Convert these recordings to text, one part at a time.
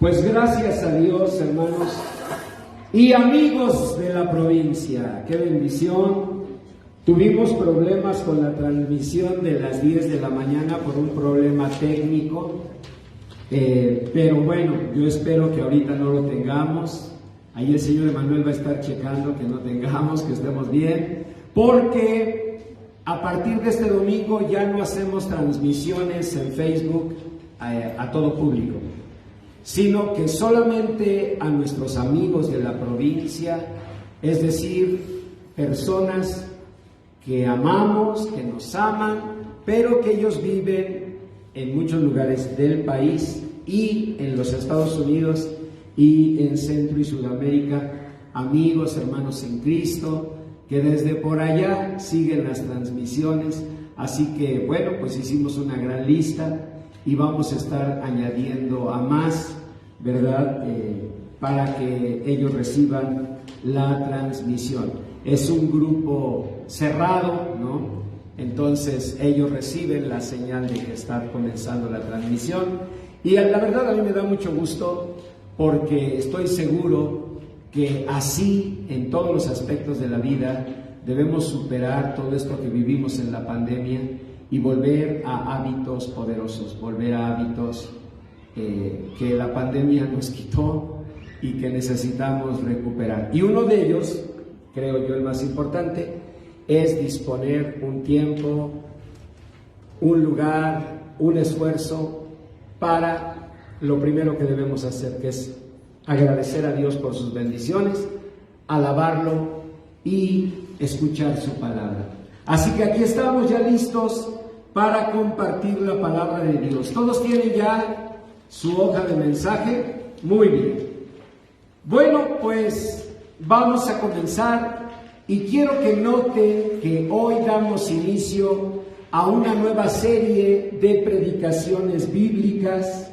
Pues gracias a Dios, hermanos y amigos de la provincia, qué bendición. Tuvimos problemas con la transmisión de las 10 de la mañana por un problema técnico, pero bueno, yo espero que ahorita no lo tengamos. Ahí el señor Emanuel va a estar checando que no tengamos, que estemos bien, porque a partir de este domingo ya no hacemos transmisiones en Facebook a todo público, sino que solamente a nuestros amigos de la provincia, es decir, personas que amamos, que nos aman, pero que ellos viven en muchos lugares del país y en los Estados Unidos y en Centro y Sudamérica, amigos, hermanos en Cristo, que desde por allá siguen las transmisiones. Así que, bueno, pues hicimos una gran lista y vamos a estar añadiendo a más, ¿verdad? Para que ellos reciban la transmisión. Es un grupo cerrado, ¿no? Entonces ellos reciben la señal de que está comenzando la transmisión. Y la verdad a mí me da mucho gusto, porque estoy seguro que así en todos los aspectos de la vida debemos superar todo esto que vivimos en la pandemia y volver a hábitos poderosos, volver a hábitos que la pandemia nos quitó y que necesitamos recuperar. Y uno de ellos, creo yo el más importante, es disponer un tiempo, un lugar, un esfuerzo para lo primero que debemos hacer, que es agradecer a Dios por sus bendiciones, alabarlo y escuchar su palabra. Así que aquí estamos ya listos para compartir la palabra de Dios. ¿Todos tienen ya su hoja de mensaje? Muy bien. Bueno, pues vamos a comenzar y quiero que noten que hoy damos inicio a una nueva serie de predicaciones bíblicas,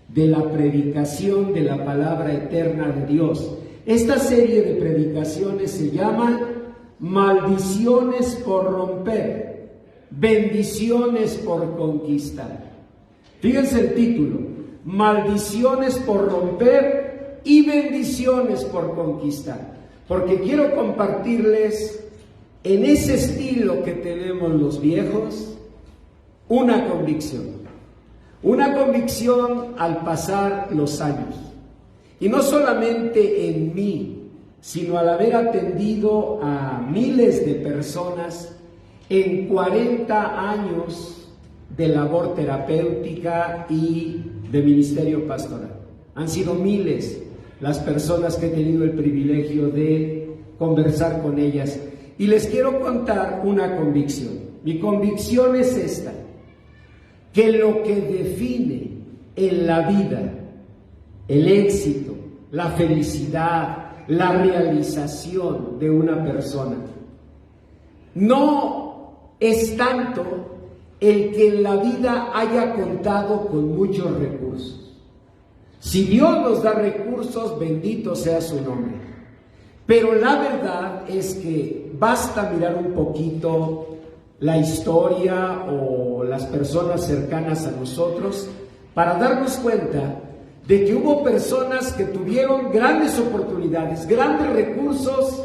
de la predicación de la palabra eterna de Dios. Esta serie de predicaciones se llama Maldiciones por romper, bendiciones por conquistar. Fíjense el título: Maldiciones por romper y bendiciones por conquistar. Porque quiero compartirles, en ese estilo que tenemos los viejos, una convicción al pasar los años. Y no solamente en mí, sino al haber atendido a miles de personas en 40 años de labor terapéutica y de ministerio pastoral. Han sido miles las personas que he tenido el privilegio de conversar con ellas. Y les quiero contar una convicción. Mi convicción es esta: que lo que define en la vida el éxito, la felicidad, la realización de una persona, no es tanto el que en la vida haya contado con muchos recursos. Si Dios nos da recursos, bendito sea su nombre. Pero la verdad es que basta mirar un poquito la historia o las personas cercanas a nosotros para darnos cuenta de que hubo personas que tuvieron grandes oportunidades, grandes recursos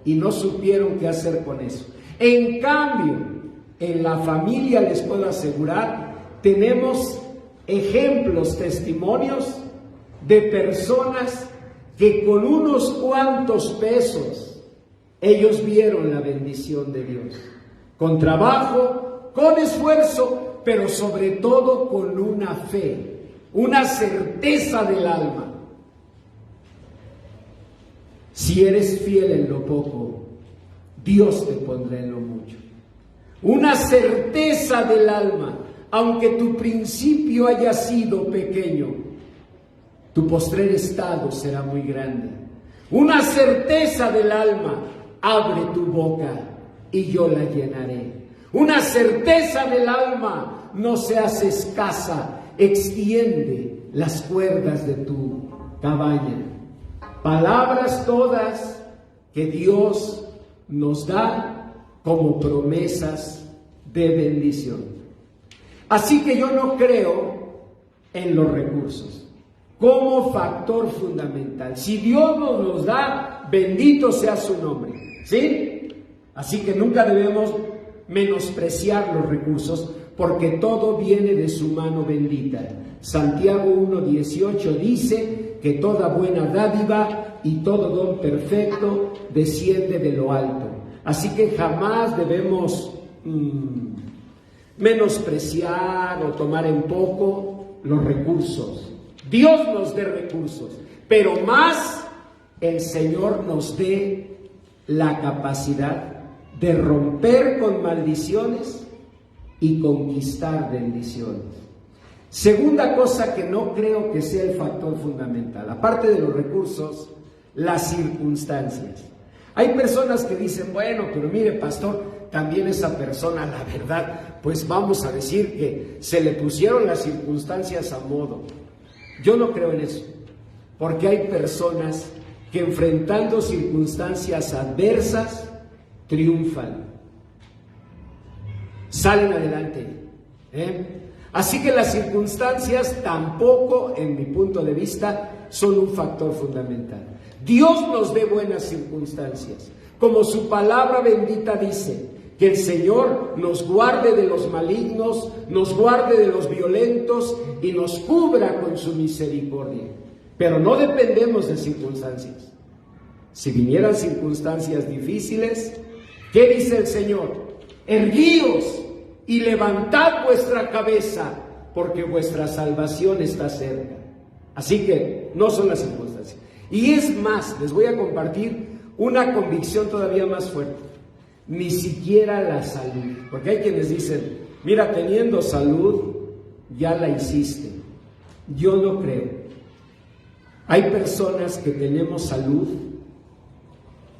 y no supieron qué hacer con eso. En cambio, en la familia, les puedo asegurar, tenemos ejemplos, testimonios de personas que con unos cuantos pesos ellos vieron la bendición de Dios, con trabajo, con esfuerzo, pero sobre todo con una fe, una certeza del alma. Si eres fiel en lo poco, Dios te pondrá en lo mucho. Una certeza del alma, aunque tu principio haya sido pequeño, tu postrer estado será muy grande. Una certeza del alma: abre tu boca y yo la llenaré. Una certeza del alma: no seas escasa, extiende las cuerdas de tu cabaña. Palabras todas que Dios nos da como promesas de bendición. Así que yo no creo en los recursos. como factor fundamental. Si Dios nos los da, bendito sea su nombre, ¿sí? Así que nunca debemos menospreciar los recursos, porque todo viene de su mano bendita. Santiago 1:18 dice que toda buena dádiva y todo don perfecto desciende de lo alto. Así que jamás debemos menospreciar o tomar en poco los recursos. Dios nos dé recursos, pero más el Señor nos dé la capacidad de romper con maldiciones y conquistar bendiciones. Segunda cosa que no creo que sea el factor fundamental, aparte de los recursos, las circunstancias. Hay personas que dicen, bueno, pero mire, pastor, también esa persona, la verdad, pues vamos a decir que se le pusieron las circunstancias a modo. Yo no creo en eso, porque hay personas que enfrentando circunstancias adversas triunfan, salen adelante, Así que las circunstancias tampoco, en mi punto de vista, son un factor fundamental. Dios nos dé buenas circunstancias, como su palabra bendita dice, que el Señor nos guarde de los malignos, nos guarde de los violentos y nos cubra con su misericordia. Pero no dependemos de circunstancias. Si vinieran circunstancias difíciles, ¿qué dice el Señor? Erguíos y levantad vuestra cabeza, porque vuestra salvación está cerca. Así que no son las circunstancias. Y es más, les voy a compartir una convicción todavía más fuerte. Ni siquiera la salud. Porque hay quienes dicen, mira, teniendo salud, ya la hiciste. Yo no creo. Hay personas que tenemos salud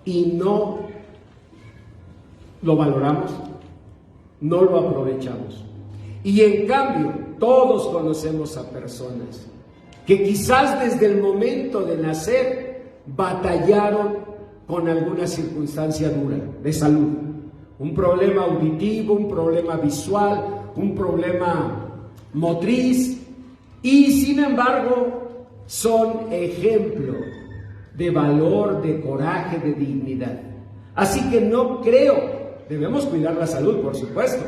y no lo valoramos, no lo aprovechamos. Y en cambio, todos conocemos a personas que quizás desde el momento de nacer batallaron con alguna circunstancia dura de salud. Un problema auditivo, un problema visual, un problema motriz, y sin embargo son ejemplo de valor, de coraje, de dignidad. Así que no creo, debemos cuidar la salud, por supuesto,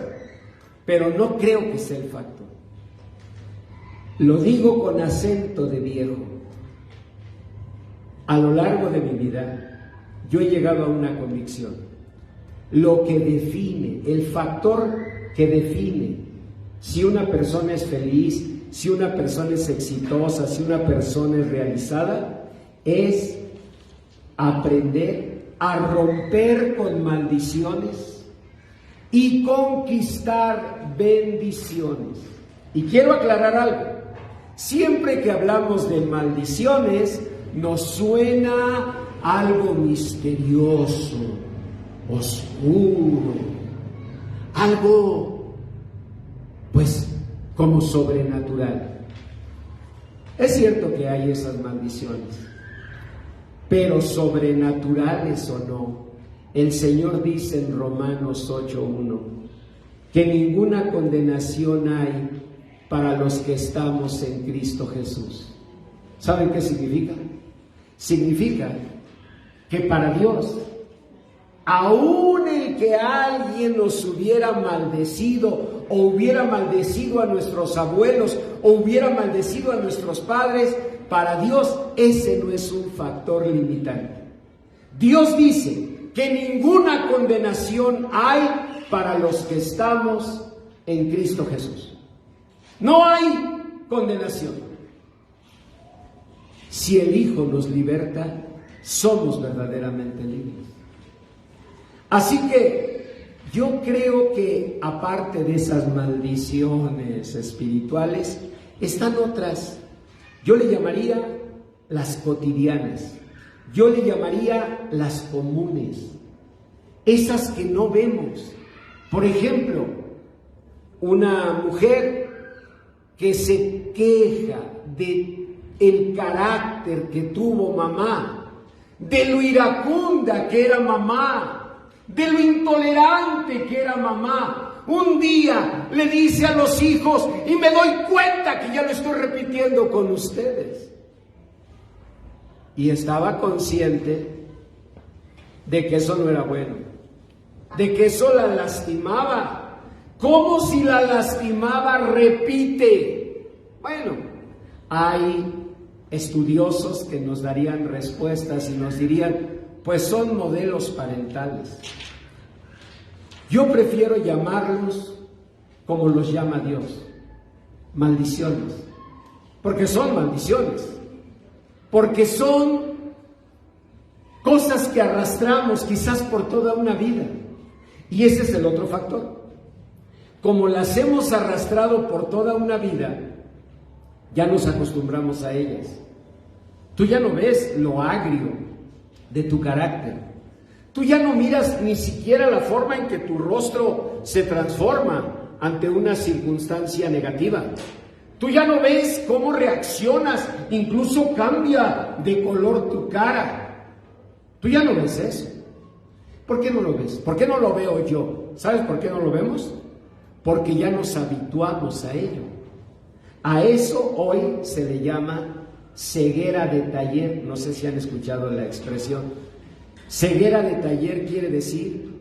pero no creo que sea el factor. Lo digo con acento de viejo. A lo largo de mi vida, yo he llegado a una convicción. Lo que define, el factor que define si una persona es feliz, si una persona es exitosa, si una persona es realizada, es aprender a romper con maldiciones y conquistar bendiciones. Y quiero aclarar algo. Siempre que hablamos de maldiciones, nos suena algo misterioso, oscuro, algo, pues, como sobrenatural. Es cierto que hay esas maldiciones, pero sobrenaturales o no, el Señor dice en Romanos 8:1 que ninguna condenación hay para los que estamos en Cristo Jesús. ¿Saben qué significa? Significa que para Dios, aún el que alguien nos hubiera maldecido o hubiera maldecido a nuestros abuelos o hubiera maldecido a nuestros padres, para Dios ese no es un factor limitante. Dios dice que ninguna condenación hay para los que estamos en Cristo Jesús. No hay condenación. Si el Hijo nos liberta, somos verdaderamente libres. Así que yo creo que aparte de esas maldiciones espirituales, están otras. Yo le llamaría las cotidianas. Yo le llamaría las comunes. Esas que no vemos. Por ejemplo, una mujer que se queja de el carácter que tuvo mamá, de lo iracunda que era mamá, de lo intolerante que era mamá. Un día le dice a los hijos, y me doy cuenta que ya lo estoy repitiendo con ustedes, y estaba consciente de que eso no era bueno, de que eso la lastimaba. ¿Cómo si la lastimaba? Repite. Bueno, hay estudiosos que nos darían respuestas y nos dirían, pues son modelos parentales. Yo prefiero llamarlos como los llama Dios, maldiciones, porque son maldiciones, porque son cosas que arrastramos quizás por toda una vida. Y ese es el otro factor. Como las hemos arrastrado por toda una vida, ya nos acostumbramos a ellas. Tú ya no ves lo agrio de tu carácter. Tú ya no miras ni siquiera la forma en que tu rostro se transforma ante una circunstancia negativa. Tú ya no ves cómo reaccionas, incluso cambia de color tu cara. Tú ya no ves eso. ¿Por qué no lo ves? ¿Por qué no lo veo yo? ¿Sabes por qué no lo vemos? Porque ya nos habituamos a ello. A eso hoy se le llama ceguera de taller. No sé si han escuchado la expresión. Ceguera de taller quiere decir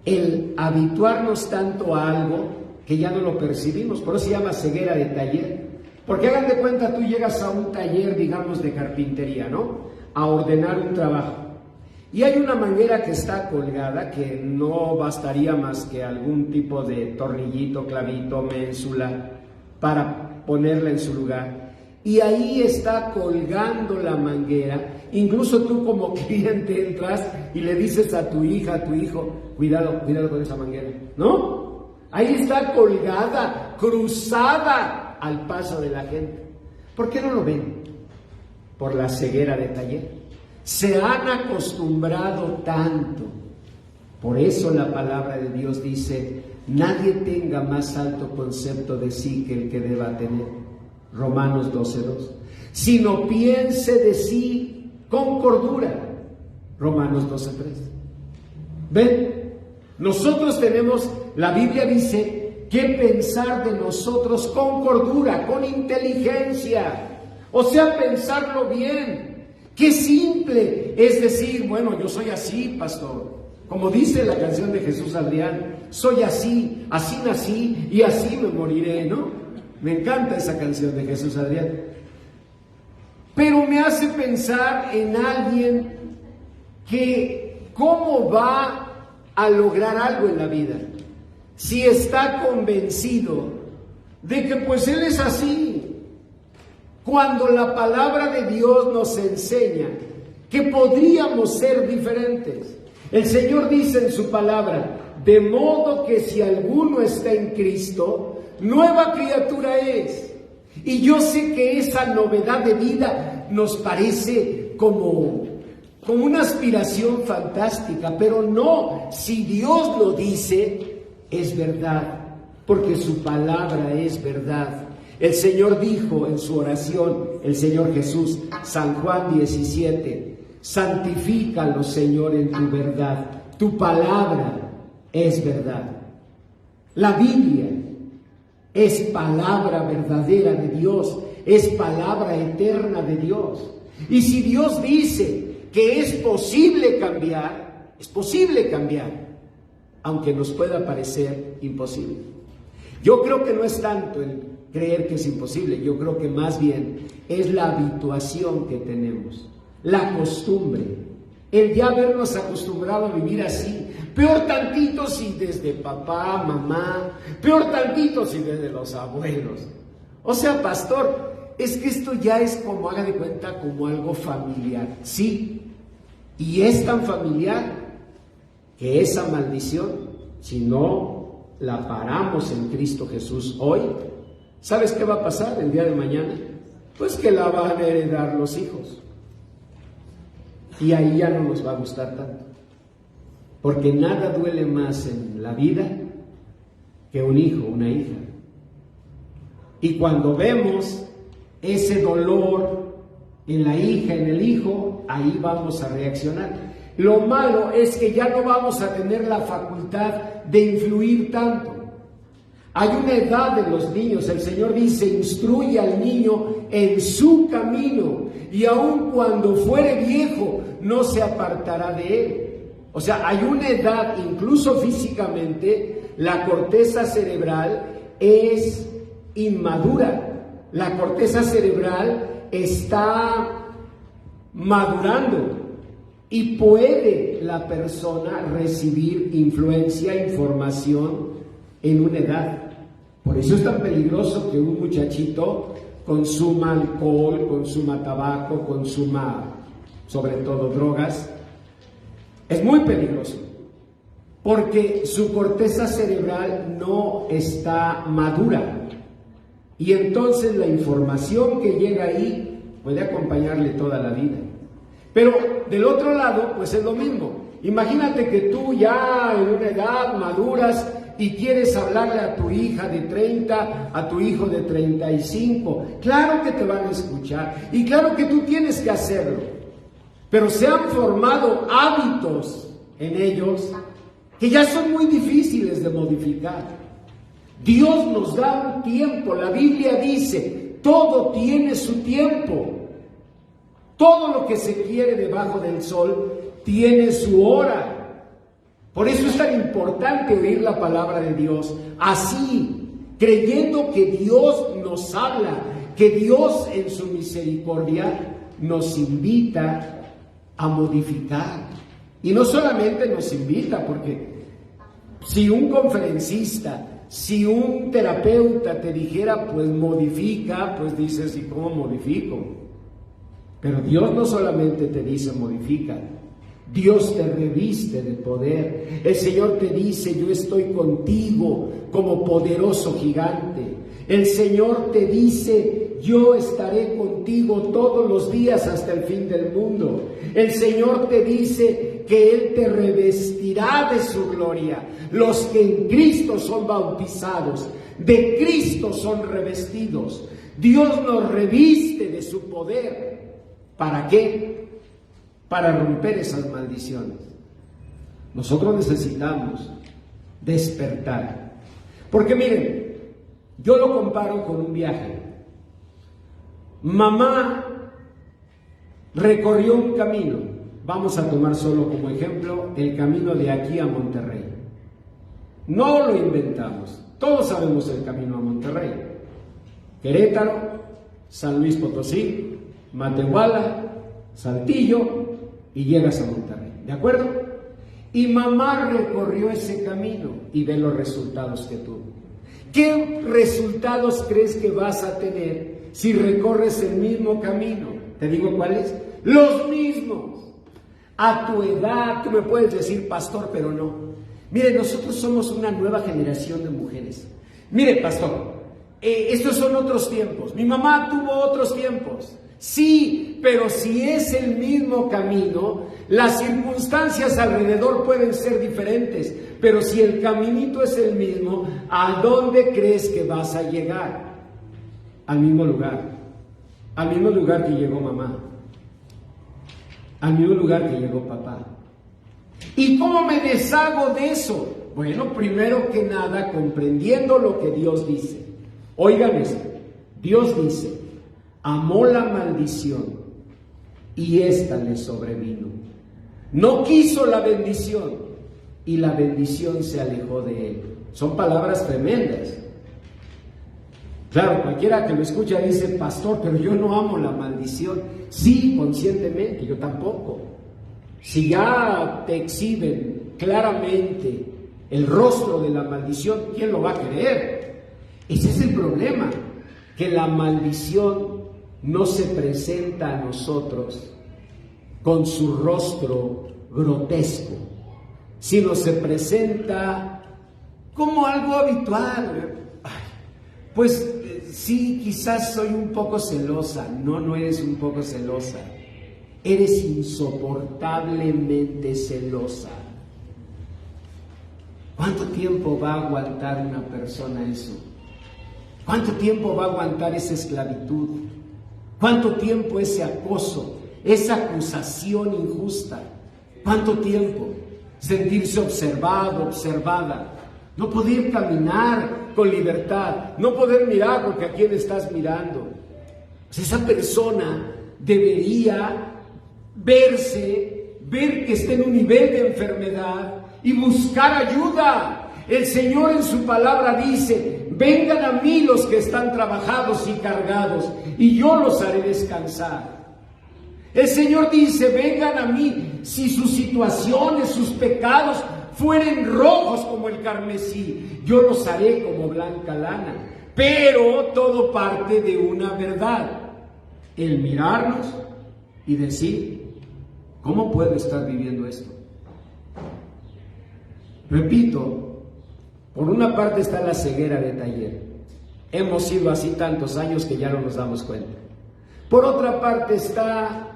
el habituarnos tanto a algo que ya no lo percibimos. Por eso se llama ceguera de taller. Porque hagan de cuenta, tú llegas a un taller, digamos, de carpintería, ¿no? A ordenar un trabajo. Y hay una manguera que está colgada que no bastaría más que algún tipo de tornillito, clavito, ménsula para ponerla en su lugar. Y ahí está colgando la manguera. Incluso tú como cliente entras y le dices a tu hija, a tu hijo, cuidado con esa manguera, ¿no? Ahí está colgada, cruzada al paso de la gente. ¿Por qué no lo ven? Por la ceguera de taller. Se han acostumbrado tanto. Por eso la palabra de Dios dice, nadie tenga más alto concepto de sí que el que deba tener. Romanos 12:2. Sino piense de sí con cordura. Romanos 12:3. ¿Ven? Nosotros tenemos, la Biblia dice, que pensar de nosotros con cordura, con inteligencia. O sea, pensarlo bien. Qué simple es decir, bueno, yo soy así, pastor. Como dice la canción de Jesús Adrián, soy así, así nací y así me moriré, ¿no? Me encanta esa canción de Jesús Adrián. Pero me hace pensar en alguien que cómo va a lograr algo en la vida si está convencido de que pues él es así. Cuando la palabra de Dios nos enseña que podríamos ser diferentes. El Señor dice en su palabra, de modo que si alguno está en Cristo, nueva criatura es. Y yo sé que esa novedad de vida nos parece como una aspiración fantástica, pero no, si Dios lo dice, es verdad, porque su palabra es verdad. El Señor dijo en su oración, el Señor Jesús, San Juan 17, santifícalo, Señor, en tu verdad. Tu palabra es verdad. La Biblia es palabra verdadera de Dios, es palabra eterna de Dios. Y si Dios dice que es posible cambiar, aunque nos pueda parecer imposible. Yo creo que no es tanto el creer que es imposible, yo creo que más bien es la habituación que tenemos, la costumbre, el ya habernos acostumbrado a vivir así. Peor tantito si desde papá, mamá, peor tantito si desde los abuelos. O sea, pastor, es que esto ya es como, haga de cuenta, como algo familiar. Sí, y es tan familiar que esa maldición, si no la paramos en Cristo Jesús hoy, ¿sabes qué va a pasar el día de mañana? Pues que la van a heredar los hijos. Y ahí ya no nos va a gustar tanto. Porque nada duele más en la vida que un hijo, una hija. Y cuando vemos ese dolor en la hija, en el hijo, ahí vamos a reaccionar. Lo malo es que ya no vamos a tener la facultad de influir tanto. Hay una edad de los niños, el Señor dice, instruye al niño en su camino, y aun cuando fuere viejo, no se apartará de él. O sea, hay una edad, incluso físicamente, la corteza cerebral es inmadura. La corteza cerebral está madurando y puede la persona recibir influencia, información en una edad. Por eso es tan peligroso que un muchachito consuma alcohol, consuma tabaco, consuma sobre todo drogas. Es muy peligroso porque su corteza cerebral no está madura y entonces la información que llega ahí puede acompañarle toda la vida. Pero del otro lado, pues es lo mismo. Imagínate que tú ya en una edad maduras y quieres hablarle a tu hija de 30, a tu hijo de 35. Claro que te van a escuchar y claro que tú tienes que hacerlo. Pero se han formado hábitos en ellos que ya son muy difíciles de modificar. Dios nos da un tiempo. La Biblia dice, todo tiene su tiempo. Todo lo que se quiere debajo del sol tiene su hora. Por eso es tan importante oír la palabra de Dios así, creyendo que Dios nos habla, que Dios en su misericordia nos invita a modificar. Y no solamente nos invita, porque si un conferencista, si un terapeuta te dijera, pues modifica, pues dices, ¿y cómo modifico? Pero Dios no solamente te dice modifica, Dios te reviste de poder. El Señor te dice, yo estoy contigo como poderoso gigante. El Señor te dice, yo estaré contigo todos los días hasta el fin del mundo. El Señor te dice que Él te revestirá de su gloria. Los que en Cristo son bautizados, de Cristo son revestidos. Dios nos reviste de su poder. ¿Para qué? Para romper esas maldiciones. Nosotros necesitamos despertar. Porque miren, yo lo comparo con un viaje. Mamá recorrió un camino. Vamos a tomar solo como ejemplo el camino de aquí a Monterrey. No lo inventamos. Todos sabemos el camino a Monterrey. Querétaro, San Luis Potosí, Matehuala, Saltillo y llegas a Monterrey. ¿De acuerdo? Y mamá recorrió ese camino y ve los resultados que tuvo. ¿Qué resultados crees que vas a tener si recorres el mismo camino? ¿Te digo cuáles? Los mismos. A tu edad, tú me puedes decir, pastor, pero no. Mire, nosotros somos una nueva generación de mujeres. Mire, pastor, estos son otros tiempos. Mi mamá tuvo otros tiempos. Sí, pero si es el mismo camino, las circunstancias alrededor pueden ser diferentes. Pero si el caminito es el mismo, ¿a dónde crees que vas a llegar? Al mismo lugar. Al mismo lugar que llegó mamá. Al mismo lugar que llegó papá. ¿Y cómo me deshago de eso? Bueno, primero que nada, comprendiendo lo que Dios dice. Oigan esto. Dios dice, amó la maldición y ésta le sobrevino. No quiso la bendición y la bendición se alejó de él. Son palabras tremendas. Claro, cualquiera que lo escucha dice, pastor, pero yo no amo la maldición. Sí, conscientemente, yo tampoco. Si ya te exhiben claramente el rostro de la maldición, ¿quién lo va a querer? Ese es el problema, que la maldición no se presenta a nosotros con su rostro grotesco, sino se presenta como algo habitual. Ay, pues sí, quizás soy un poco celosa. No eres un poco celosa. Eres insoportablemente celosa. ¿Cuánto tiempo va a aguantar una persona eso? ¿Cuánto tiempo va a aguantar esa esclavitud? ¿Cuánto tiempo ese acoso, esa acusación injusta? ¿Cuánto tiempo? Sentirse observado, observada. No poder caminar con libertad. No poder mirar porque a quién estás mirando. Pues esa persona debería ver que está en un nivel de enfermedad y buscar ayuda. El Señor en su palabra dice: vengan a mí los que están trabajados y cargados, y yo los haré descansar. El Señor dice: vengan a mí si sus situaciones, sus pecados fueren rojos como el carmesí, yo los haré como blanca lana. Pero todo parte de una verdad: el mirarnos y decir: ¿cómo puedo estar viviendo esto? Repito, por una parte está la ceguera de taller. Hemos sido así tantos años que ya no nos damos cuenta. Por otra parte está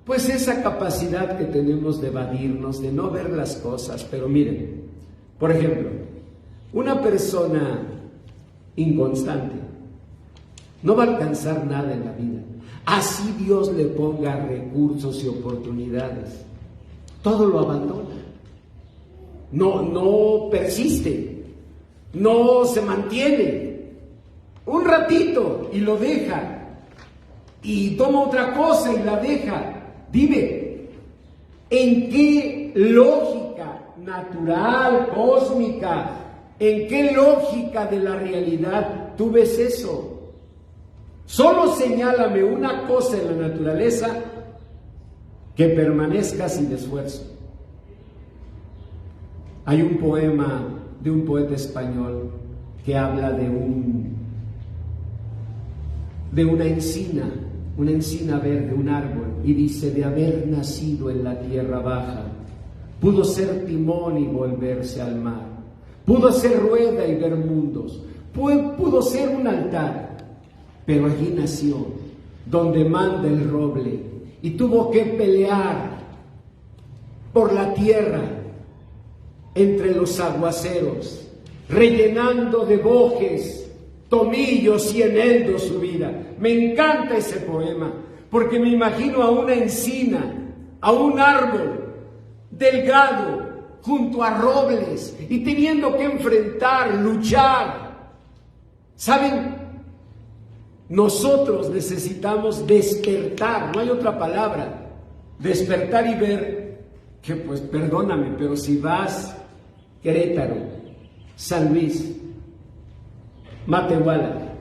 pues esa capacidad que tenemos de evadirnos, de no ver las cosas. Pero miren, por ejemplo, una persona inconstante no va a alcanzar nada en la vida. Así Dios le ponga recursos y oportunidades, todo lo abandona. No persiste, no se mantiene. Un ratito y lo deja, y toma otra cosa y la deja. Dime, ¿en qué lógica natural, cósmica, en qué lógica de la realidad tú ves eso? Solo señálame una cosa en la naturaleza que permanezca sin esfuerzo. Hay un poema de un poeta español que habla de una encina verde, un árbol, y dice: de haber nacido en la tierra baja, pudo ser timón y volverse al mar, pudo ser rueda y ver mundos, pudo ser un altar, pero allí nació, donde manda el roble, y tuvo que pelear por la tierra entre los aguaceros, rellenando de bojes, tomillos y eneldos su vida. Me encanta ese poema, porque me imagino a una encina, a un árbol delgado, junto a robles, y teniendo que enfrentar, luchar. ¿Saben? Nosotros necesitamos despertar, no hay otra palabra, despertar y ver que, pues perdóname, pero si vas Querétaro, San Luis, Matehuala,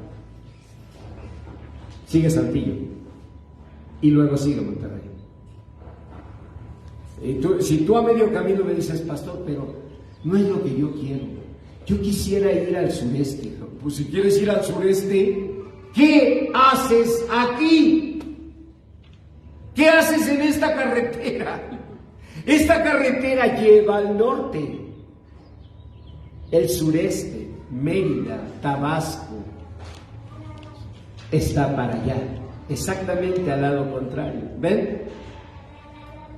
sigue Saltillo y luego sigue Monterrey. Si tú a medio camino me dices: pastor, pero no es lo que yo quiero, yo quisiera ir al sureste. Pues si quieres ir al sureste, ¿qué haces aquí? ¿Qué haces en esta carretera? Esta carretera lleva al norte. El sureste, Mérida, Tabasco, está para allá, exactamente al lado contrario. ¿Ven?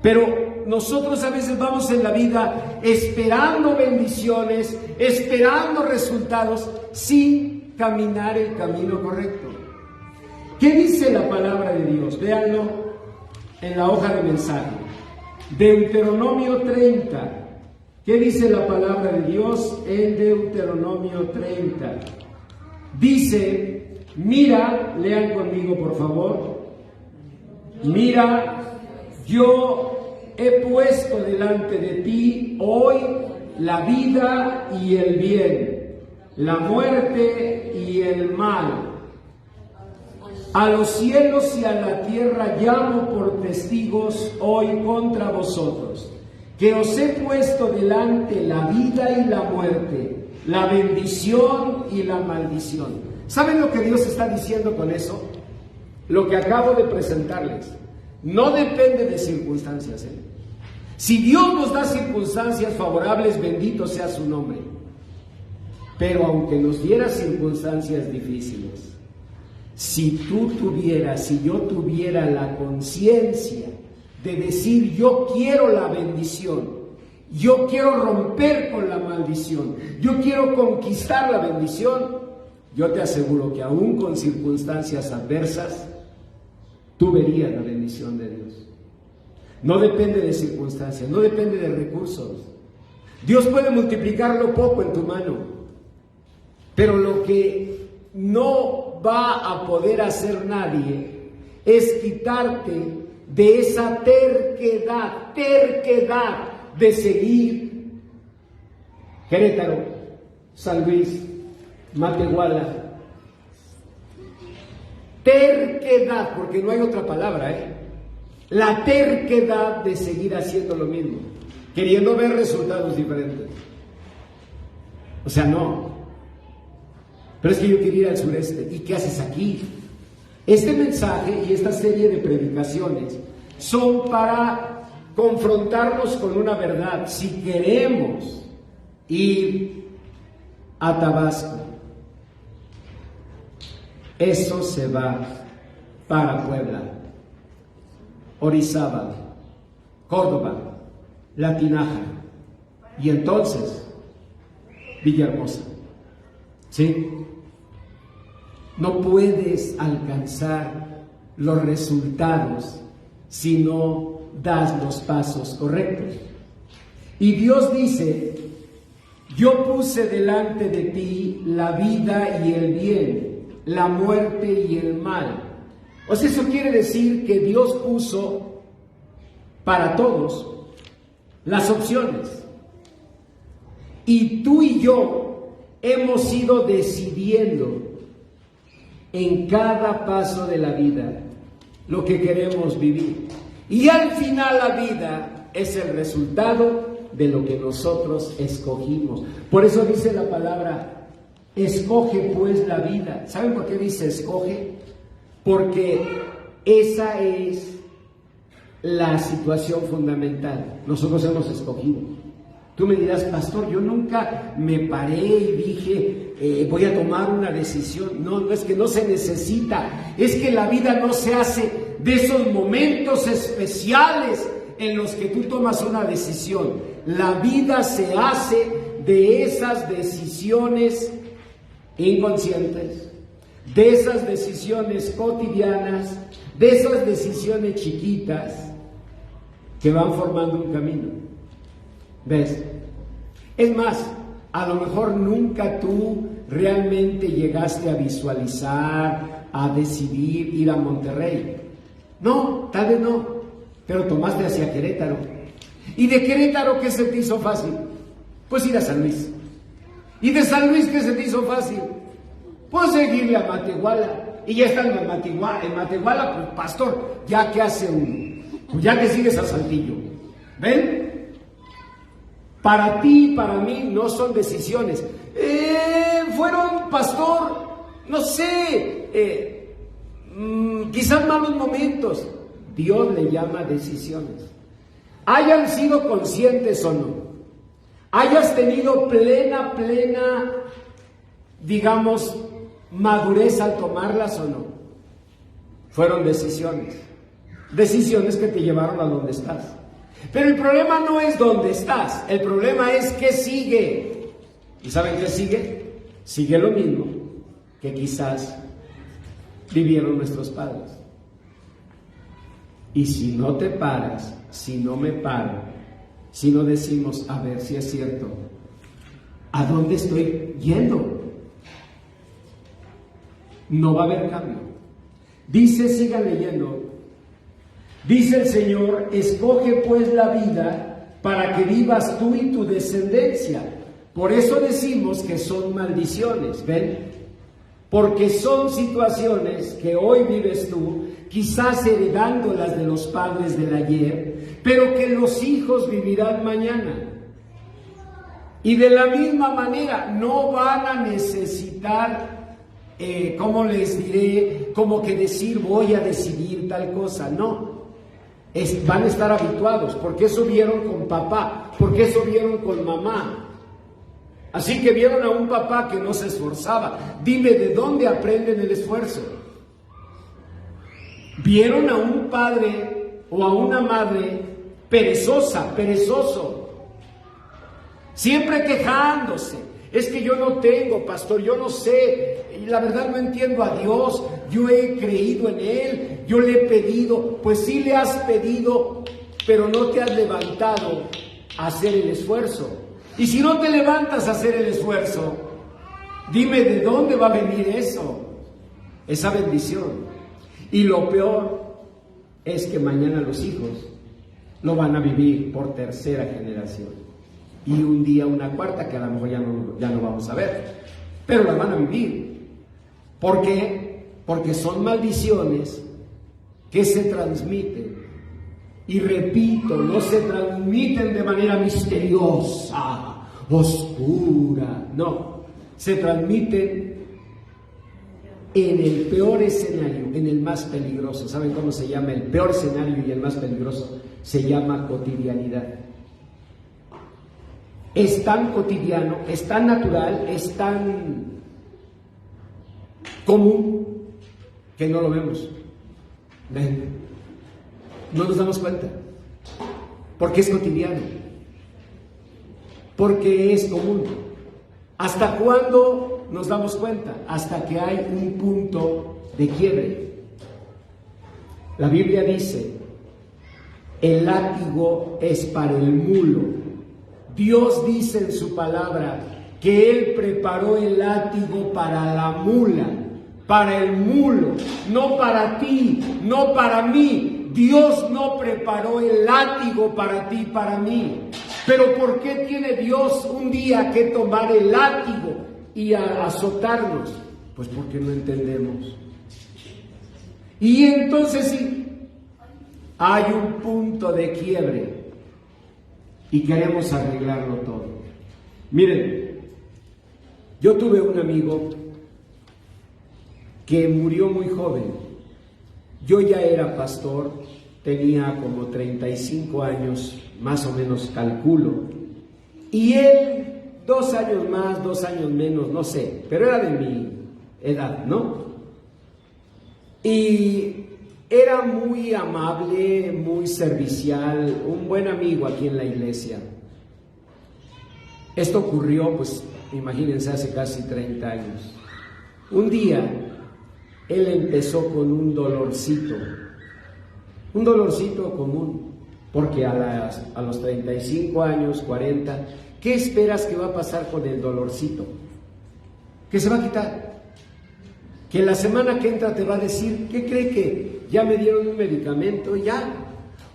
Pero nosotros a veces vamos en la vida esperando bendiciones, esperando resultados, sin caminar el camino correcto. ¿Qué dice la palabra de Dios? Véanlo en la hoja de mensaje. Deuteronomio 30. ¿Qué dice la palabra de Dios en Deuteronomio 30? Dice: mira, lean conmigo por favor. Mira, yo he puesto delante de ti hoy la vida y el bien, la muerte y el mal. A los cielos y a la tierra llamo por testigos hoy contra vosotros, que os he puesto delante la vida y la muerte, la bendición y la maldición. ¿Saben lo que Dios está diciendo con eso? Lo que acabo de presentarles. No depende de circunstancias, ¿eh? Si Dios nos da circunstancias favorables, bendito sea su nombre. Pero aunque nos diera circunstancias difíciles, si yo tuviera la conciencia de decir: yo quiero la bendición, yo quiero romper con la maldición, yo quiero conquistar la bendición, yo te aseguro que aún con circunstancias adversas, tú verías la bendición de Dios. No depende de circunstancias, no depende de recursos. Dios puede multiplicar lo poco en tu mano, pero lo que no va a poder hacer nadie es quitarte de esa terquedad de seguir Querétaro, San Luis, Matehuala. Terquedad, porque no hay otra palabra, la terquedad de seguir haciendo lo mismo, queriendo ver resultados diferentes. O sea, no. Pero es que yo quería ir al sureste. ¿Y qué haces aquí? Este mensaje y esta serie de predicaciones son para confrontarnos con una verdad. Si queremos ir a Tabasco, eso se va para Puebla, Orizaba, Córdoba, La Tinaja y entonces Villahermosa. ¿Sí? No puedes alcanzar los resultados si no das los pasos correctos. Y Dios dice: yo puse delante de ti la vida y el bien, la muerte y el mal. O sea, eso quiere decir que Dios puso para todos las opciones. Y tú y yo hemos ido decidiendo en cada paso de la vida lo que queremos vivir. Y al final la vida es el resultado de lo que nosotros escogimos. Por eso dice la palabra: escoge pues la vida. ¿Saben por qué dice escoge? Porque esa es la situación fundamental. Nosotros hemos escogido. Tú me dirás: pastor, yo nunca me paré y dije voy a tomar una decisión. No, no es que no se necesita, es que la vida no se hace de esos momentos especiales en los que tú tomas una decisión. La vida se hace de esas decisiones inconscientes, de esas decisiones cotidianas, de esas decisiones chiquitas que van formando un camino. ¿Ves? Es más, a lo mejor nunca tú realmente llegaste a visualizar, a decidir ir a Monterrey. No, tal vez no, pero tomaste hacia Querétaro. ¿Y de Querétaro qué se te hizo fácil? Pues ir a San Luis. ¿Y de San Luis qué se te hizo fácil? Pues seguirle a Matehuala. Y ya estando en Matehuala, pues pastor, ¿ya qué hace uno? Pues ya que sigues a Saltillo. ¿Ven? Para ti y para mí no son decisiones. Fueron, pastor, no sé, quizás malos momentos. Dios le llama decisiones. Hayan sido conscientes o no, hayas tenido plena, digamos, madurez al tomarlas o no, fueron decisiones. Decisiones que te llevaron a donde estás. Pero el problema no es dónde estás, el problema es qué sigue. ¿Y saben qué sigue? Sigue lo mismo que quizás vivieron nuestros padres. Y si no te paras, si no me paro, si no decimos, a ver si es cierto, ¿a dónde estoy yendo? No va a haber cambio. Dice, sigan leyendo. Dice el Señor: escoge pues la vida para que vivas tú y tu descendencia. Por eso decimos que son maldiciones, ¿ven? Porque son situaciones que hoy vives tú, quizás heredándolas de los padres del ayer, pero que los hijos vivirán mañana. Y de la misma manera no van a necesitar, ¿cómo les diré? Como que decir voy a decidir tal cosa, no. Van a estar habituados, porque eso vieron con papá, porque eso vieron con mamá. Así que vieron a un papá que no se esforzaba. Dime, ¿de dónde aprenden el esfuerzo? Vieron a un padre o a una madre perezoso, siempre quejándose. Es que yo no tengo, pastor, yo no sé, y la verdad no entiendo a Dios, yo he creído en Él, yo le he pedido. Pues sí le has pedido, pero no te has levantado a hacer el esfuerzo. Y si no te levantas a hacer el esfuerzo, dime de dónde va a venir eso, esa bendición. Y lo peor es que mañana los hijos lo van a vivir por tercera generación. Y un día una cuarta que a lo mejor ya no vamos a ver. Pero la van a vivir. ¿Por qué? Porque son maldiciones que se transmiten. Y repito, no se transmiten de manera misteriosa, oscura. No, se transmiten en el peor escenario, en el más peligroso. ¿Saben cómo se llama el peor escenario y el más peligroso? Se llama cotidianidad. Es tan cotidiano, es tan natural, es tan común que no lo vemos. ¿Ven? No nos damos cuenta. Porque es cotidiano. Porque es común. ¿Hasta cuándo nos damos cuenta? Hasta que hay un punto de quiebre. La Biblia dice, el látigo es para el mulo. Dios dice en su palabra que Él preparó el látigo para la mula, para el mulo, no para ti, no para mí. Dios no preparó el látigo para ti, para mí. Pero ¿por qué tiene Dios un día que tomar el látigo y azotarnos? Pues porque no entendemos. Y entonces sí, hay un punto de quiebre y queremos arreglarlo todo. Miren, yo tuve un amigo que murió muy joven. Yo ya era pastor, tenía como 35 años, más o menos calculo, y él 2 años más, 2 años menos, no sé, pero era de mi edad, ¿no? Y era muy amable, muy servicial, un buen amigo aquí en la iglesia. Esto ocurrió, pues, imagínense, hace casi 30 años. Un día, él empezó con un dolorcito común, porque a los 35 años, 40, ¿qué esperas que va a pasar con el dolorcito? Que se va a quitar. Que la semana que entra te va a decir, ¿qué cree que ya me dieron un medicamento? Ya.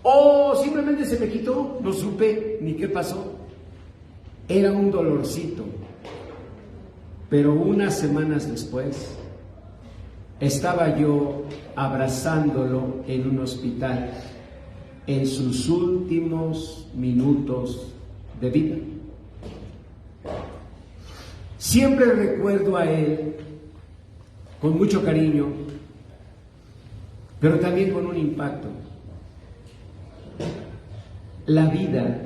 O simplemente se me quitó, no supe ni qué pasó. Era un dolorcito. Pero unas semanas después, estaba yo abrazándolo en un hospital en sus últimos minutos de vida. Siempre recuerdo a él con mucho cariño, pero también con un impacto. La vida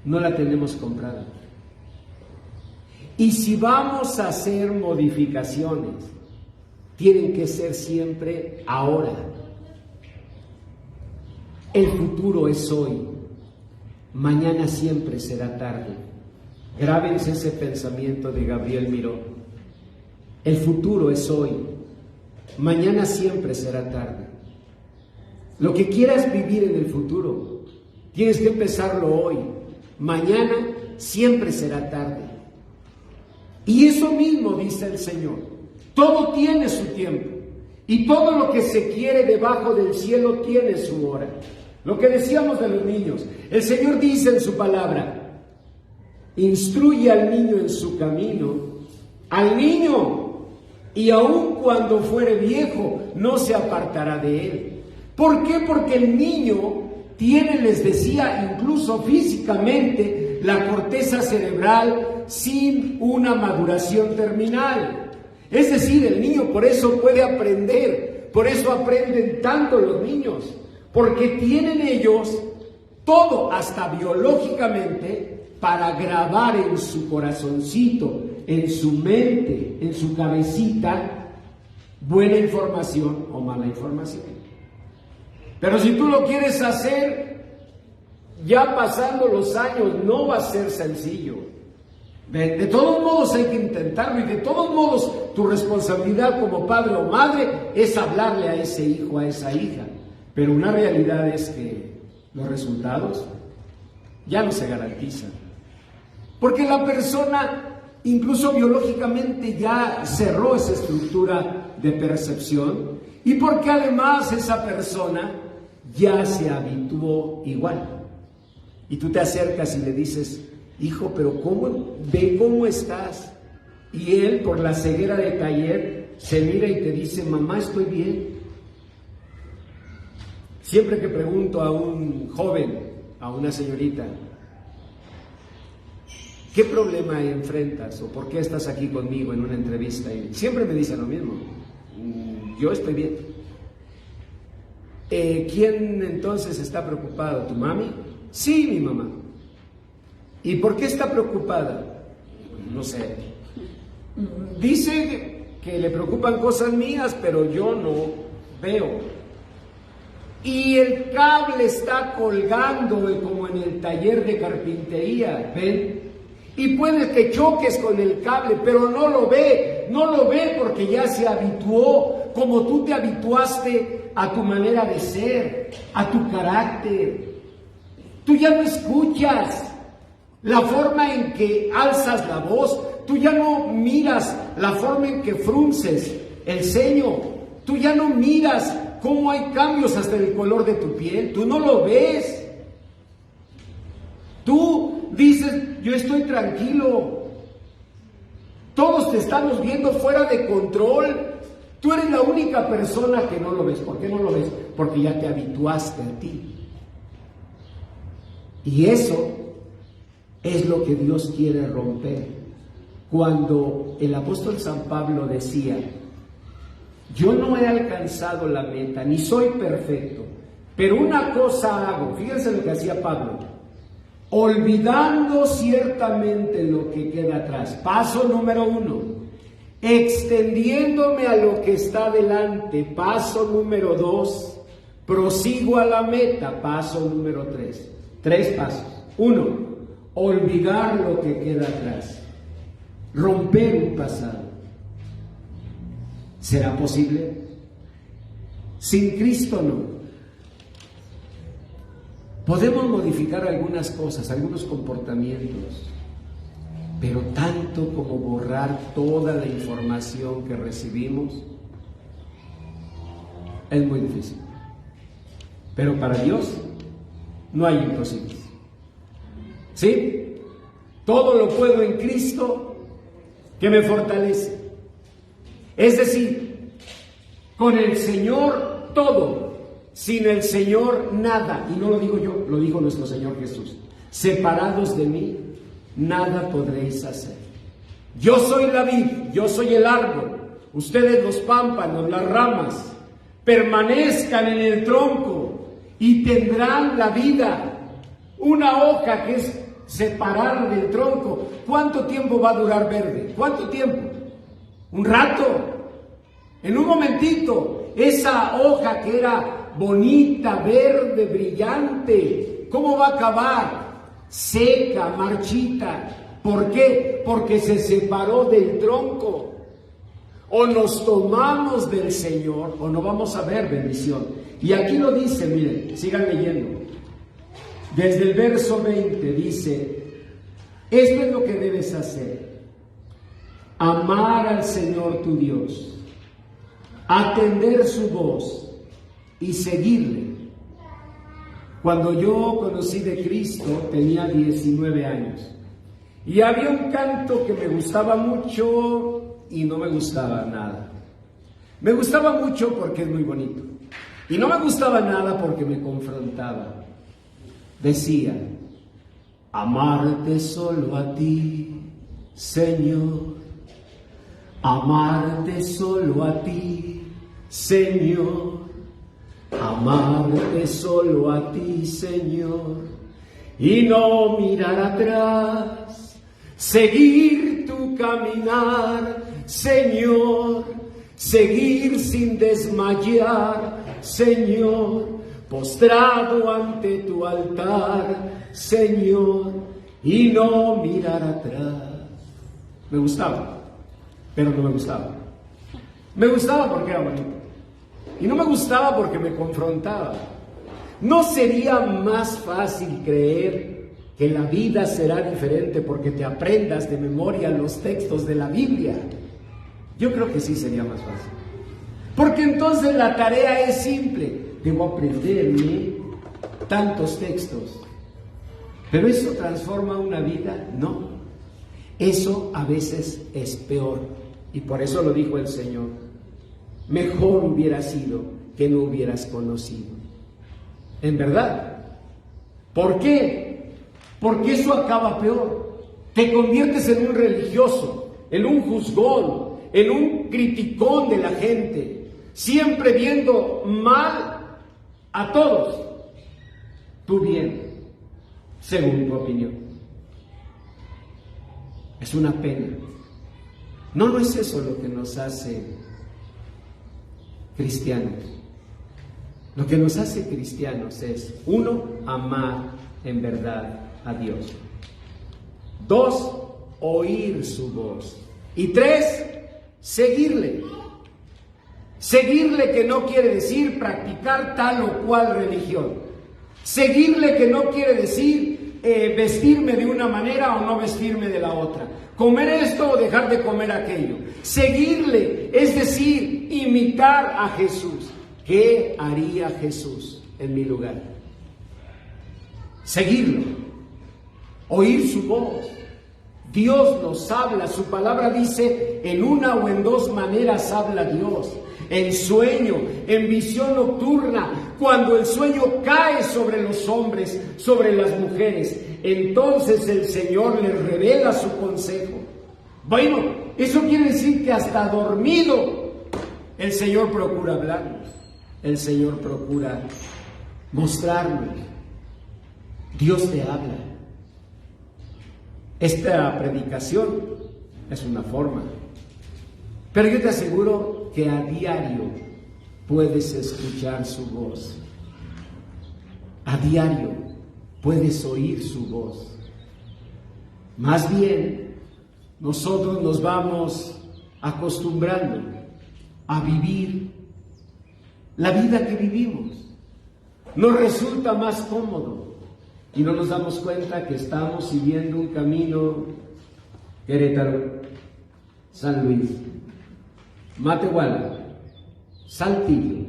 no la tenemos comprada. Y si vamos a hacer modificaciones, tienen que ser siempre ahora. El futuro es hoy, mañana siempre será tarde. Grábense ese pensamiento de Gabriel Miró. El futuro es hoy, mañana siempre será tarde. Lo que quieras vivir en el futuro, tienes que empezarlo hoy, mañana siempre será tarde. Y eso mismo dice el Señor. Todo tiene su tiempo y todo lo que se quiere debajo del cielo tiene su hora. Lo que decíamos de los niños, el Señor dice en su palabra, instruye al niño en su camino, al niño, y aun cuando fuere viejo no se apartará de él. ¿Por qué? Porque el niño tiene, les decía, incluso físicamente, la corteza cerebral sin una maduración terminal. Es decir, el niño por eso puede aprender, por eso aprenden tanto los niños, porque tienen ellos todo, hasta biológicamente, para grabar en su corazoncito, en su mente, en su cabecita, buena información o mala información. Pero si tú lo quieres hacer, ya pasando los años, no va a ser sencillo. De todos modos hay que intentarlo, y de todos modos tu responsabilidad como padre o madre es hablarle a ese hijo, a esa hija. Pero una realidad es que los resultados ya no se garantizan. Porque la persona, incluso biológicamente, ya cerró esa estructura de percepción y porque además esa persona ya se habituó igual. Y tú te acercas y le dices, hijo, pero ve cómo estás. Y él, por la ceguera de taller, se mira y te dice, mamá, estoy bien. Siempre que pregunto a un joven, a una señorita, ¿qué problema enfrentas o por qué estás aquí conmigo en una entrevista? Y siempre me dicen lo mismo, yo estoy bien. ¿Quién entonces está preocupado? ¿Tu mami? Sí, mi mamá. ¿Y por qué está preocupada? No sé. Dice que le preocupan cosas mías, pero yo no veo. Y el cable está colgando como en el taller de carpintería, ¿ven? Y puede que choques con el cable, pero no lo ve porque ya se habituó, como tú te habituaste a tu manera de ser, a tu carácter. Tú ya no escuchas la forma en que alzas la voz, tú ya no miras la forma en que frunces el ceño, tú ya no miras cómo hay cambios hasta en el color de tu piel, tú no lo ves. Tú dices, yo estoy tranquilo, todos te estamos viendo fuera de control, tú eres la única persona que no lo ves. ¿Por qué no lo ves? Porque ya te habituaste a ti. Y eso es lo que Dios quiere romper. Cuando el apóstol San Pablo decía, yo no he alcanzado la meta, ni soy perfecto, pero una cosa hago, fíjense lo que hacía Pablo, olvidando ciertamente lo que queda atrás. Paso número 1, extendiéndome a lo que está delante. Paso número 2, prosigo a la meta. Paso número 3. 3 pasos. 1, olvidar lo que queda atrás, romper un pasado. ¿Será posible? Sin Cristo no. Podemos modificar algunas cosas, algunos comportamientos, pero tanto como borrar toda la información que recibimos es muy difícil. Pero para Dios no hay imposibles. ¿Sí? Todo lo puedo en Cristo que me fortalece. Es decir, con el Señor todo, sin el Señor nada. Y no lo digo yo, lo dijo nuestro Señor Jesús. Separados de mí, nada podréis hacer. Yo soy la vid, yo soy el árbol, ustedes los pámpanos, las ramas. Permanezcan en el tronco y tendrán la vida. Una hoja que es separada del tronco, ¿cuánto tiempo va a durar verde? ¿Cuánto tiempo? Un rato, en un momentito. Esa hoja que era bonita, verde, brillante, ¿cómo va a acabar? Seca, marchita. ¿Por qué? Porque se separó del tronco. O nos tomamos del Señor o no vamos a ver bendición. Y aquí lo dice, miren, sigan leyendo. Desde el verso 20 dice, esto es lo que debes hacer: amar al Señor tu Dios, atender su voz y seguirle. Cuando yo conocí de Cristo tenía 19 años y había un canto que me gustaba mucho y no me gustaba nada. Me gustaba mucho porque es muy bonito y no me gustaba nada porque me confrontaba. Decía, amarte solo a ti, Señor, amarte solo a ti, Señor, amarte solo a ti, Señor, y no mirar atrás, seguir tu caminar, Señor, seguir sin desmayar, Señor, postrado ante tu altar, Señor, y no mirar atrás. Me gustaba, pero no me gustaba. Me gustaba porque era bonito. Y no me gustaba porque me confrontaba. ¿No sería más fácil creer que la vida será diferente porque te aprendas de memoria los textos de la Biblia? Yo creo que sí sería más fácil. Porque entonces la tarea es simple. Debo aprenderme tantos textos. ¿Pero eso transforma una vida? No. Eso a veces es peor. Y por eso lo dijo el Señor. Mejor hubiera sido que no hubieras conocido. En verdad. ¿Por qué? Porque eso acaba peor. Te conviertes en un religioso, en un juzgón, en un criticón de la gente, siempre viendo mal a todos, tú bien, según tu opinión. Es una pena. No es eso lo que nos hace cristianos. Lo que nos hace cristianos es, 1, amar en verdad a Dios. 2, oír su voz. Y 3, seguirle. Seguirle, que no quiere decir practicar tal o cual religión. Seguirle, que no quiere decir vestirme de una manera o no vestirme de la otra. Comer esto o dejar de comer aquello. Seguirle, es decir, imitar a Jesús. ¿Qué haría Jesús en mi lugar? Seguirlo, oír su voz. Dios nos habla, su palabra dice, en una o en dos maneras habla Dios. En sueño, en visión nocturna, cuando el sueño cae sobre los hombres, sobre las mujeres, entonces el Señor les revela su consejo. Bueno, eso quiere decir que hasta dormido el Señor procura hablarnos. El Señor procura mostrarnos. Dios te habla. Esta predicación es una forma, pero yo te aseguro que a diario puedes escuchar su voz. A diario puedes oír su voz. Más bien, nosotros nos vamos acostumbrando a vivir la vida que vivimos. Nos resulta más cómodo y no nos damos cuenta que estamos siguiendo un camino: Querétaro, San Luis, Matehuala, Saltillo,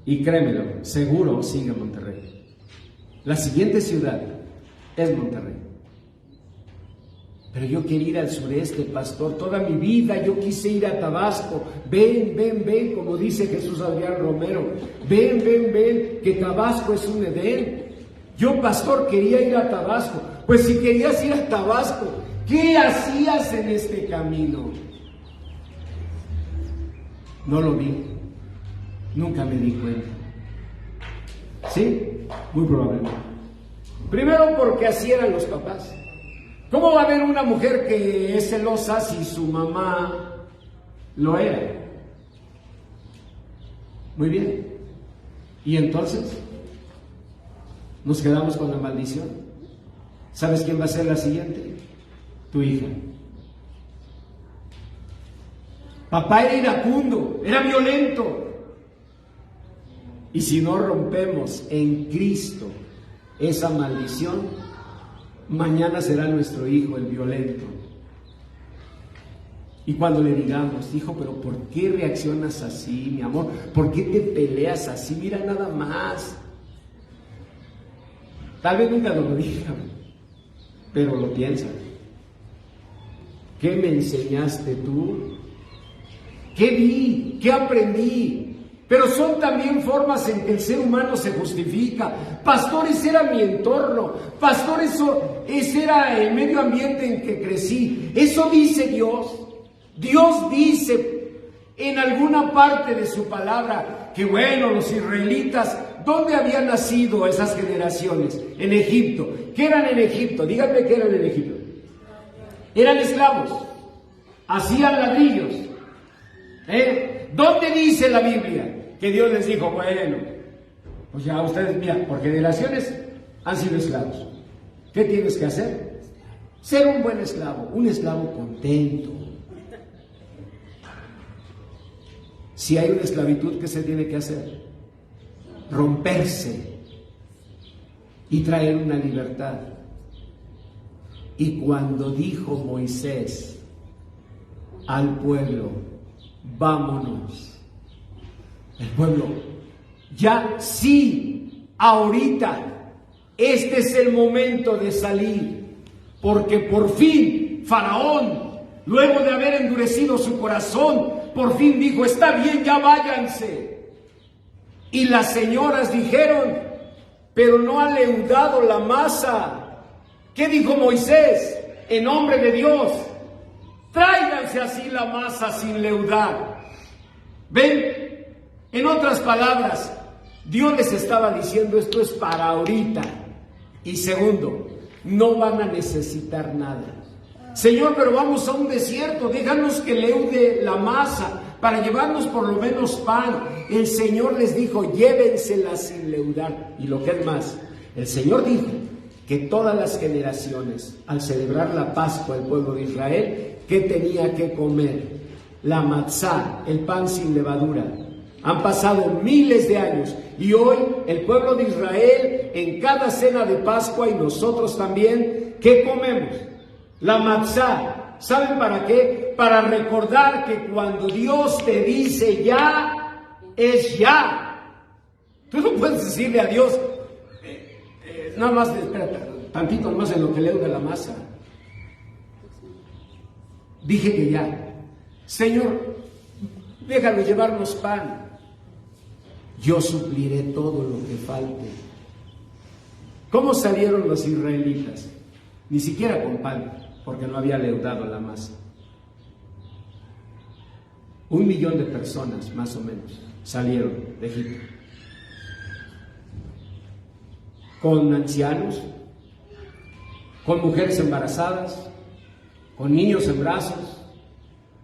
y créemelo, seguro sigue Monterrey. La siguiente ciudad es Monterrey. Pero yo quería ir al sureste, pastor. Toda mi vida yo quise ir a Tabasco. Ven, ven, ven, como dice Jesús Adrián Romero. Ven, ven, ven, que Tabasco es un Edén. Yo, pastor, quería ir a Tabasco. Pues si querías ir a Tabasco, ¿qué hacías en este camino? No lo vi. Nunca me di cuenta. ¿Sí? Muy probablemente. Primero porque así eran los papás. ¿Cómo va a haber una mujer que es celosa si su mamá lo era? Muy bien. ¿Y entonces? Nos quedamos con la maldición. ¿Sabes quién va a ser la siguiente? Tu hija. Papá era iracundo, era violento. Y si no rompemos en Cristo esa maldición, mañana será nuestro hijo el violento. Y cuando le digamos: hijo, pero ¿por qué reaccionas así, mi amor? ¿Por qué te peleas así? Mira nada más. Tal vez nunca nos lo digan, pero lo piensan. ¿Qué me enseñaste tú? ¿Qué vi? ¿Qué aprendí? Pero son también formas en que el ser humano se justifica. Pastor, ese era mi entorno. Pastor, ese era el medio ambiente en que crecí. Eso dice Dios. Dios dice en alguna parte de su palabra que, bueno, los israelitas, ¿dónde habían nacido esas generaciones? En Egipto. ¿Qué eran en Egipto? Díganme qué eran en Egipto. Eran esclavos. Hacían ladrillos. ¿Dónde dice la Biblia que Dios les dijo: bueno, pues ya ustedes, mira, por generaciones han sido esclavos? ¿Qué tienes que hacer? Ser un buen esclavo, un esclavo contento. Si hay una esclavitud, ¿qué se tiene que hacer? Romperse y traer una libertad. Y cuando dijo Moisés al pueblo: vámonos. El pueblo, ya sí, ahorita, este es el momento de salir, porque por fin Faraón, luego de haber endurecido su corazón, por fin dijo, está bien, ya váyanse. Y las señoras dijeron, pero no ha leudado la masa. ¿Qué dijo Moisés? En nombre de Dios, tráiganse así la masa sin leudar. ¿Ven? En otras palabras, Dios les estaba diciendo, esto es para ahorita. Y segundo, no van a necesitar nada. Señor, pero vamos a un desierto, déjanos que leude la masa para llevarnos por lo menos pan. El Señor les dijo, llévensela sin leudar. Y lo que es más, el Señor dijo que todas las generaciones, al celebrar la Pascua del pueblo de Israel, ¿qué tenía que comer? La matzá, el pan sin levadura. Han pasado miles de años y hoy el pueblo de Israel en cada cena de Pascua y nosotros también, ¿qué comemos? La matzá. ¿Saben para qué? Para recordar que cuando Dios te dice ya, es ya. Tú no puedes decirle a Dios, nada más, espera, tantito más en lo que leuda la masa. Dije que ya. Señor, déjalo llevarnos pan. Yo supliré todo lo que falte. ¿Cómo salieron los israelitas? Ni siquiera con pan, porque no había leudado la masa. 1 millón de personas, más o menos, salieron de Egipto. Con ancianos, con mujeres embarazadas, con niños en brazos,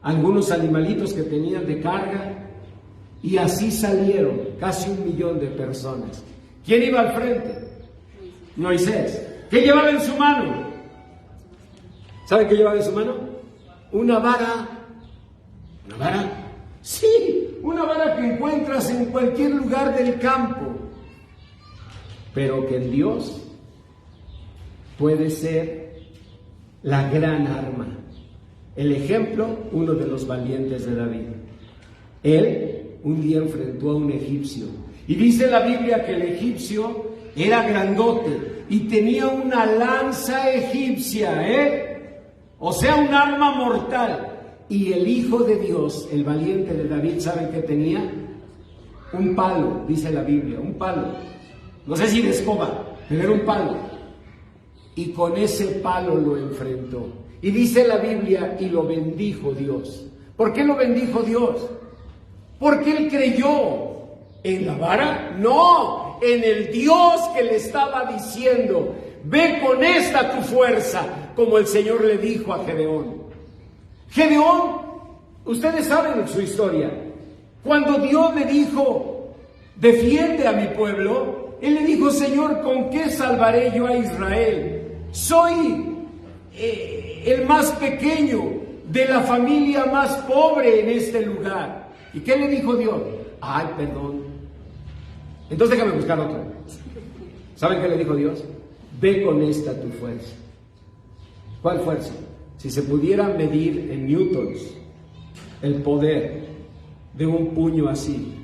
algunos animalitos que tenían de carga, y así salieron casi 1 millón de personas. ¿Quién iba al frente? Moisés. ¿Qué llevaba en su mano? ¿Saben qué llevaba en su mano? Una vara. ¿Una vara? Sí, una vara que encuentras en cualquier lugar del campo, pero que en Dios puede ser la gran arma. El ejemplo, uno de los valientes de David. Él un día enfrentó a un egipcio y dice la Biblia que el egipcio era grandote y tenía una lanza egipcia, o sea, un arma mortal. Y el Hijo de Dios, el valiente de David, ¿saben qué tenía? Un palo, dice la Biblia, un palo. No sé si de escoba, pero era un palo. Y con ese palo lo enfrentó. Y dice la Biblia, y lo bendijo Dios. ¿Por qué lo bendijo Dios? Porque él creyó en la vara, no, en el Dios que le estaba diciendo, ve con esta tu fuerza, como el Señor le dijo a Gedeón. Gedeón, ustedes saben su historia. Cuando Dios le dijo, defiende a mi pueblo, él le dijo, Señor, ¿con qué salvaré yo a Israel? Soy el más pequeño de la familia más pobre en este lugar. ¿Y qué le dijo Dios? Ay, perdón. Entonces déjame buscar otro. ¿Saben qué le dijo Dios? Ve con esta tu fuerza. ¿Cuál fuerza? Si se pudiera medir en newtons el poder de un puño así,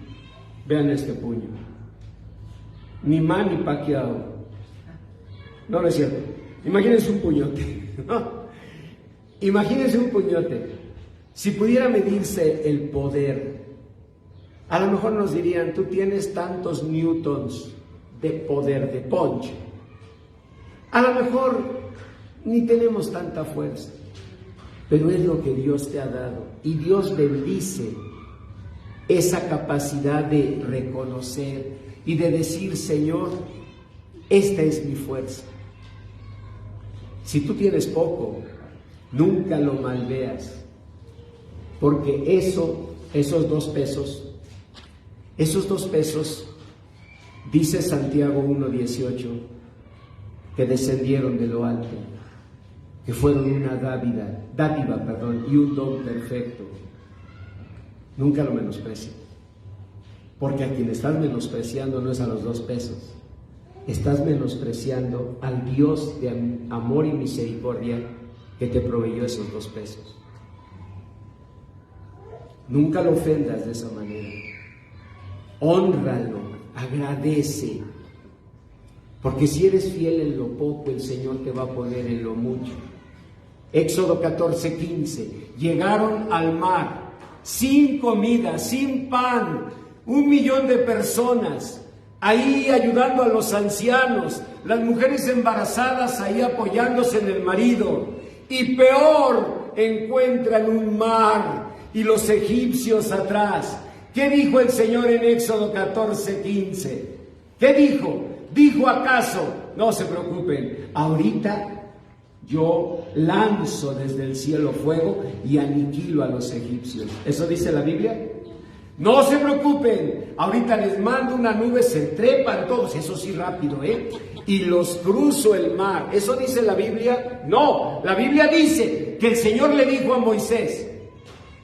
vean este puño. Ni Manny Pacquiao. No, no es cierto. Imagínense un puñote. ¿No? Imagínense un puñote. Si pudiera medirse el poder, a lo mejor nos dirían, tú tienes tantos newtons de poder de punch. A lo mejor ni tenemos tanta fuerza, pero es lo que Dios te ha dado. Y Dios bendice esa capacidad de reconocer y de decir, Señor, esta es mi fuerza. Si tú tienes poco, nunca lo malveas, porque esos 2 pesos, dice Santiago 1:18, que descendieron de lo alto, que fueron una dádiva, y un don perfecto. Nunca lo menosprecies, porque a quien estás menospreciando no es a los 2 pesos, estás menospreciando al Dios de amor y misericordia que te proveyó esos 2 pesos. Nunca lo ofendas de esa manera. Hónralo, agradece. Porque si eres fiel en lo poco, el Señor te va a poner en lo mucho. Éxodo 14:15. Llegaron al mar, sin comida, sin pan, 1,000,000 de personas, ahí ayudando a los ancianos, las mujeres embarazadas ahí apoyándose en el marido. Y peor, encuentran un mar y los egipcios atrás. ¿Qué dijo el Señor en Éxodo 14:15? ¿Qué dijo? ¿Dijo acaso, no se preocupen, ahorita yo lanzo desde el cielo fuego y aniquilo a los egipcios? ¿Eso dice la Biblia? No se preocupen, ahorita les mando una nube, se trepan todos, eso sí rápido, y los cruzo el mar. ¿Eso dice la Biblia? No, la Biblia dice que el Señor le dijo a Moisés: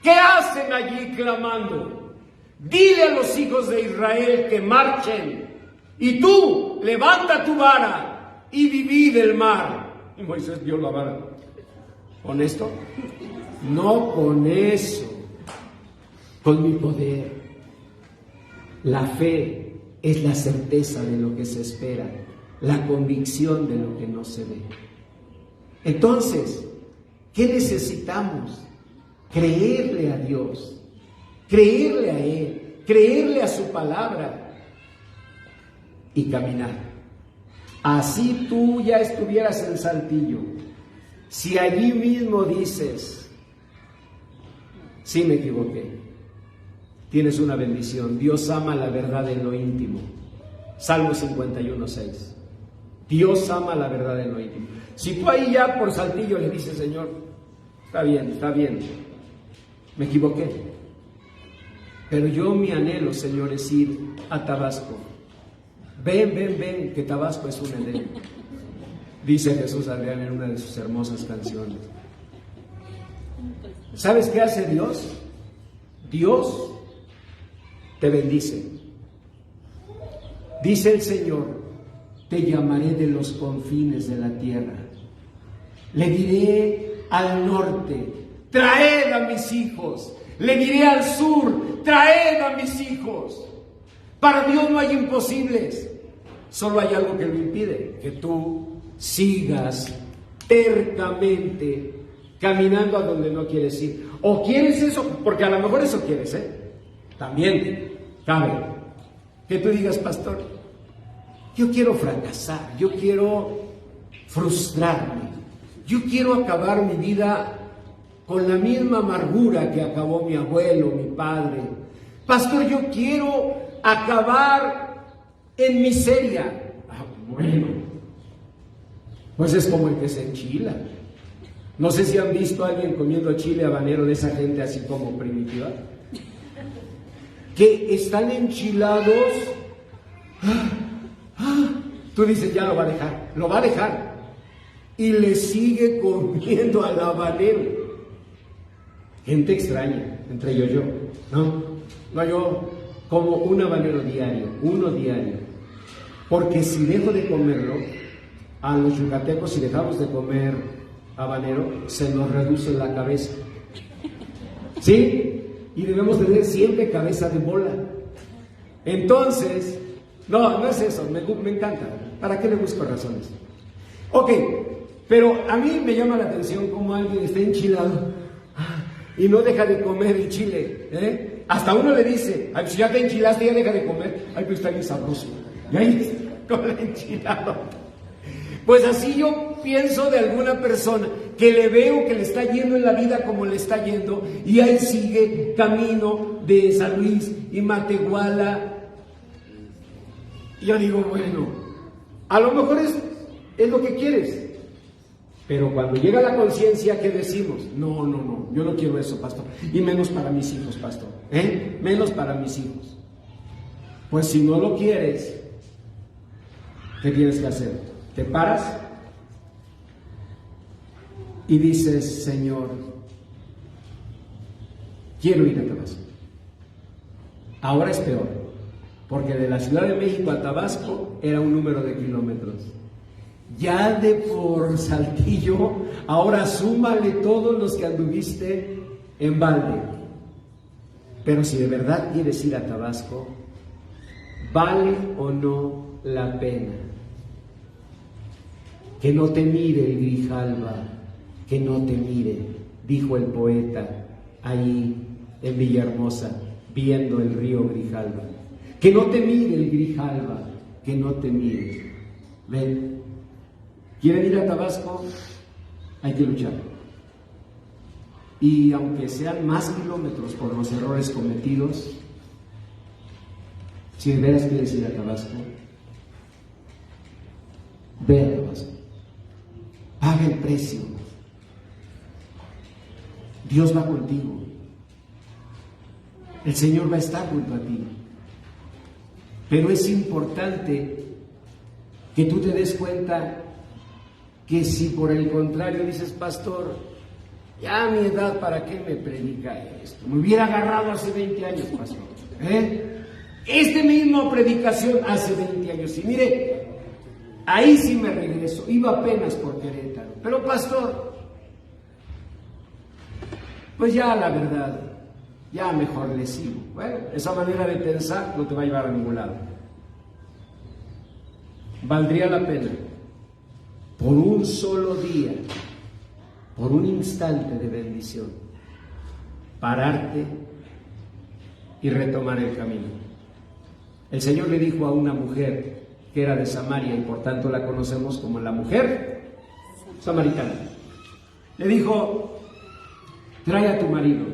¿qué hacen allí clamando? Dile a los hijos de Israel que marchen, y tú levanta tu vara y divide el mar. Y Moisés dio la vara. ¿Con esto? No con eso, con mi poder. La fe es la certeza de lo que se espera, la convicción de lo que no se ve. Entonces, ¿qué necesitamos? Creerle a Dios, creerle a Él, creerle a su palabra y caminar. Así tú ya estuvieras en Saltillo, si allí mismo dices: sí me equivoqué, tienes una bendición. Dios ama la verdad en lo íntimo. Salmo 51:6. Dios ama la verdad en lo íntimo. Si tú ahí ya por Saltillo le dices: Señor, está bien, me equivoqué, pero yo mi anhelo, Señor, es ir a Tabasco. Ven, que Tabasco es un Edén, dice Jesús Adrián en una de sus hermosas canciones. ¿Sabes qué hace Dios? Dios te bendice. Dice el Señor: te llamaré de los confines de la tierra. Le diré al norte: traed a mis hijos. Le diré al sur: traed a mis hijos. Para Dios no hay imposibles. Solo hay algo que lo impide: que tú sigas tercamente caminando a donde no quieres ir. O quieres eso, porque a lo mejor eso quieres, también cabe que tú digas: pastor, yo quiero fracasar, yo quiero frustrarme, yo quiero acabar mi vida con la misma amargura que acabó mi abuelo, mi padre. Pastor, yo quiero acabar en miseria. Bueno, pues es como el que se enchila. No sé si han visto a alguien comiendo chile habanero, de esa gente así como primitiva, que están enchilados. Tú dices: ya lo va a dejar, y le sigue comiendo al habanero. Gente extraña, entre ellos yo, no, yo como un habanero diario, uno diario, porque si dejo de comerlo, a los yucatecos, si dejamos de comer habanero, se nos reduce la cabeza, ¿sí? Y debemos tener siempre cabeza de bola. Entonces, no es eso, me encanta. ¿Para qué le busco razones? Ok, pero a mí me llama la atención cómo alguien está enchilado y no deja de comer el chile, Hasta uno le dice: ay, si ya te enchilaste, ya deja de comer. Ay, pero está bien sabroso. Y ahí con el enchilado. Pues así yo pienso de alguna persona que le veo que le está yendo en la vida como le está yendo, y ahí sigue camino de San Luis y Matehuala. Y yo digo: bueno, a lo mejor es lo que quieres. Pero cuando llega la conciencia, ¿qué decimos? No, yo no quiero eso, pastor. Y menos para mis hijos, pastor. Menos para mis hijos. Pues si no lo quieres, ¿qué tienes que hacer? Te paras y dices: Señor, quiero ir a Tabasco. Ahora es peor, porque de la Ciudad de México a Tabasco era un número de kilómetros. Ya de por Saltillo, ahora súmale todos los que anduviste en balde. Pero si de verdad quieres ir a Tabasco, ¿vale o no la pena? Que no te mire el Grijalba, que no te mire, dijo el poeta ahí en Villahermosa, viendo el río Grijalba. Que no te mire el Grijalba, que no te mire. Ven, ¿quieren ir a Tabasco? Hay que luchar. Y aunque sean más kilómetros por los errores cometidos, si de veras quieres ir a Tabasco, ve a Tabasco. Paga el precio. Dios va contigo. El Señor va a estar junto a ti. Pero es importante que tú te des cuenta que si por el contrario dices, pastor, ya a mi edad, ¿para qué me predica esto? Me hubiera agarrado hace 20 años, pastor. Este mismo predicación hace 20 años. Y mire, ahí sí me regreso. Iba apenas por Querétaro. Pero pastor, pues ya la verdad, ya mejor le sigo. Bueno, esa manera de pensar no te va a llevar a ningún lado. Valdría la pena, por un solo día, por un instante de bendición, pararte y retomar el camino. El Señor le dijo a una mujer que era de Samaria y por tanto la conocemos como la mujer samaritana. Le dijo, trae a tu marido.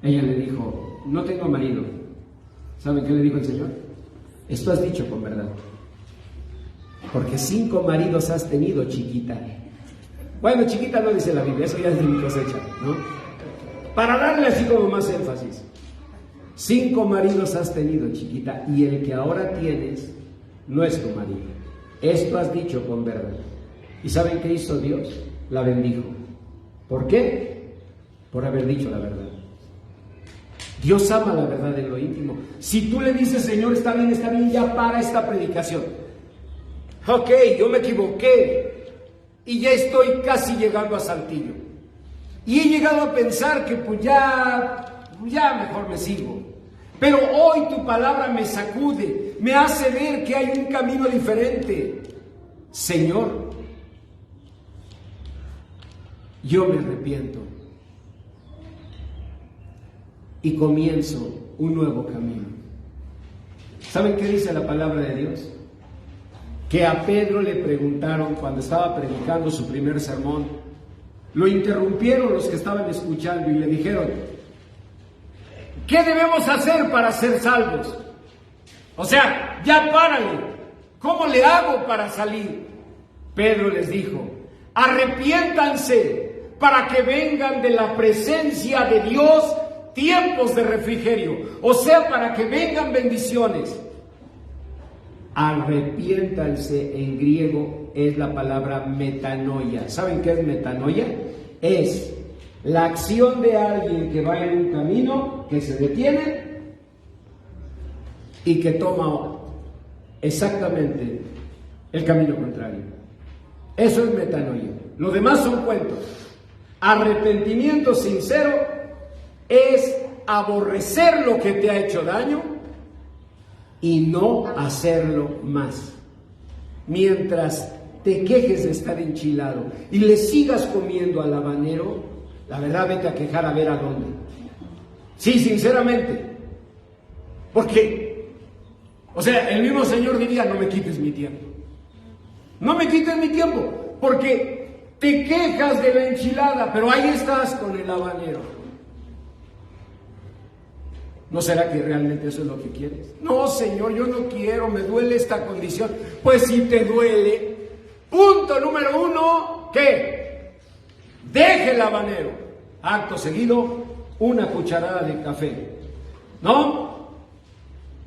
Ella le dijo, no tengo marido. ¿Saben qué le dijo el Señor? Esto has dicho con verdad. Porque 5 maridos has tenido, chiquita. Bueno, chiquita no dice la Biblia, eso ya es de mi cosecha, ¿no? Para darle así como más énfasis. 5 maridos has tenido, chiquita, y el que ahora tienes no es tu marido. Esto has dicho con verdad. ¿Y saben qué hizo Dios? La bendijo. ¿Por qué? Por haber dicho la verdad. Dios ama la verdad en lo íntimo. Si tú le dices, Señor, está bien, ya para esta predicación. Ok, yo me equivoqué y ya estoy casi llegando a Saltillo. Y he llegado a pensar que pues ya mejor me sigo. Pero hoy tu palabra me sacude, me hace ver que hay un camino diferente. Señor, yo me arrepiento y comienzo un nuevo camino. ¿Saben qué dice la palabra de Dios? Que a Pedro le preguntaron cuando estaba predicando su primer sermón, lo interrumpieron los que estaban escuchando y le dijeron, ¿qué debemos hacer para ser salvos? O sea, ya párale, ¿cómo le hago para salir? Pedro les dijo, arrepiéntanse para que vengan de la presencia de Dios tiempos de refrigerio, o sea, para que vengan bendiciones. Arrepiéntanse en griego es la palabra metanoia. ¿Saben qué es metanoia? Es la acción de alguien que va en un camino, que se detiene y que toma exactamente el camino contrario. Eso es metanoia. Lo demás son cuentos. Arrepentimiento sincero es aborrecer lo que te ha hecho daño y no hacerlo más. Mientras te quejes de estar enchilado y le sigas comiendo al habanero, la verdad vete a quejar a ver a dónde. Sí, sinceramente. Porque, o sea, el mismo Señor diría, no me quites mi tiempo. No me quites mi tiempo, porque te quejas de la enchilada, pero ahí estás con el habanero. ¿No será que realmente eso es lo que quieres? No, Señor, yo no quiero, me duele esta condición. Pues si te duele, punto número 1, ¿qué? Deje el habanero. Acto seguido, una cucharada de café. ¿No?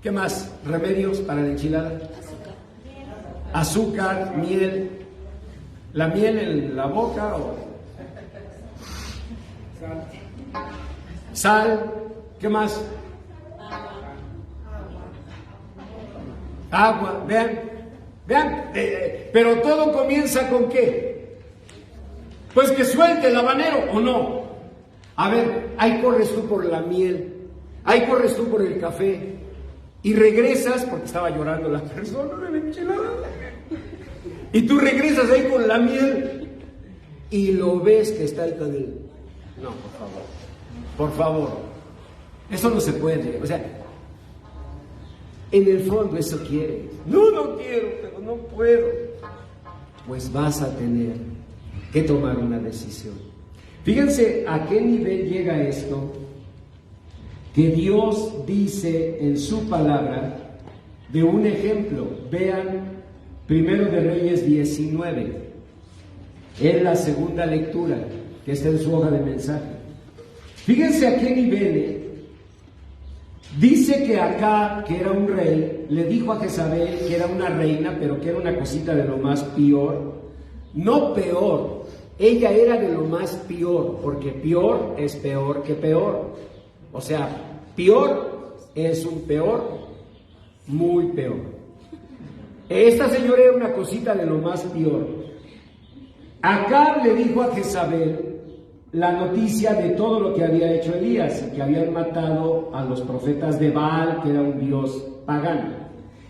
¿Qué más? ¿Remedios para la enchilada? Azúcar, miel. ¿La miel en la boca o...? Sal. ¿Qué más? Agua, vean, pero todo comienza con ¿qué? Pues que suelte el habanero, ¿o no? A ver, ahí corres tú por la miel, ahí corres tú por el café y regresas, porque estaba llorando la persona de la enchilada, y tú regresas ahí con la miel y lo ves que está el canelo. No, por favor, eso no se puede. O sea, en el fondo eso quieres. No quiero, pero no puedo. Pues vas a tener que tomar una decisión. Fíjense a qué nivel llega esto, que Dios dice en su palabra de un ejemplo. Vean Primero de Reyes 19, es la segunda lectura que está en su hoja de mensaje. Fíjense a qué nivel. Dice que Acab, que era un rey, le dijo a Jezabel que era una reina, pero que era una cosita de lo más peor. No peor, ella era de lo más peor, porque peor es peor que peor. O sea, peor es un peor, muy peor. Esta señora era una cosita de lo más peor. Acab le dijo a Jezabel la noticia de todo lo que había hecho Elías, y que habían matado a los profetas de Baal, que era un dios pagano.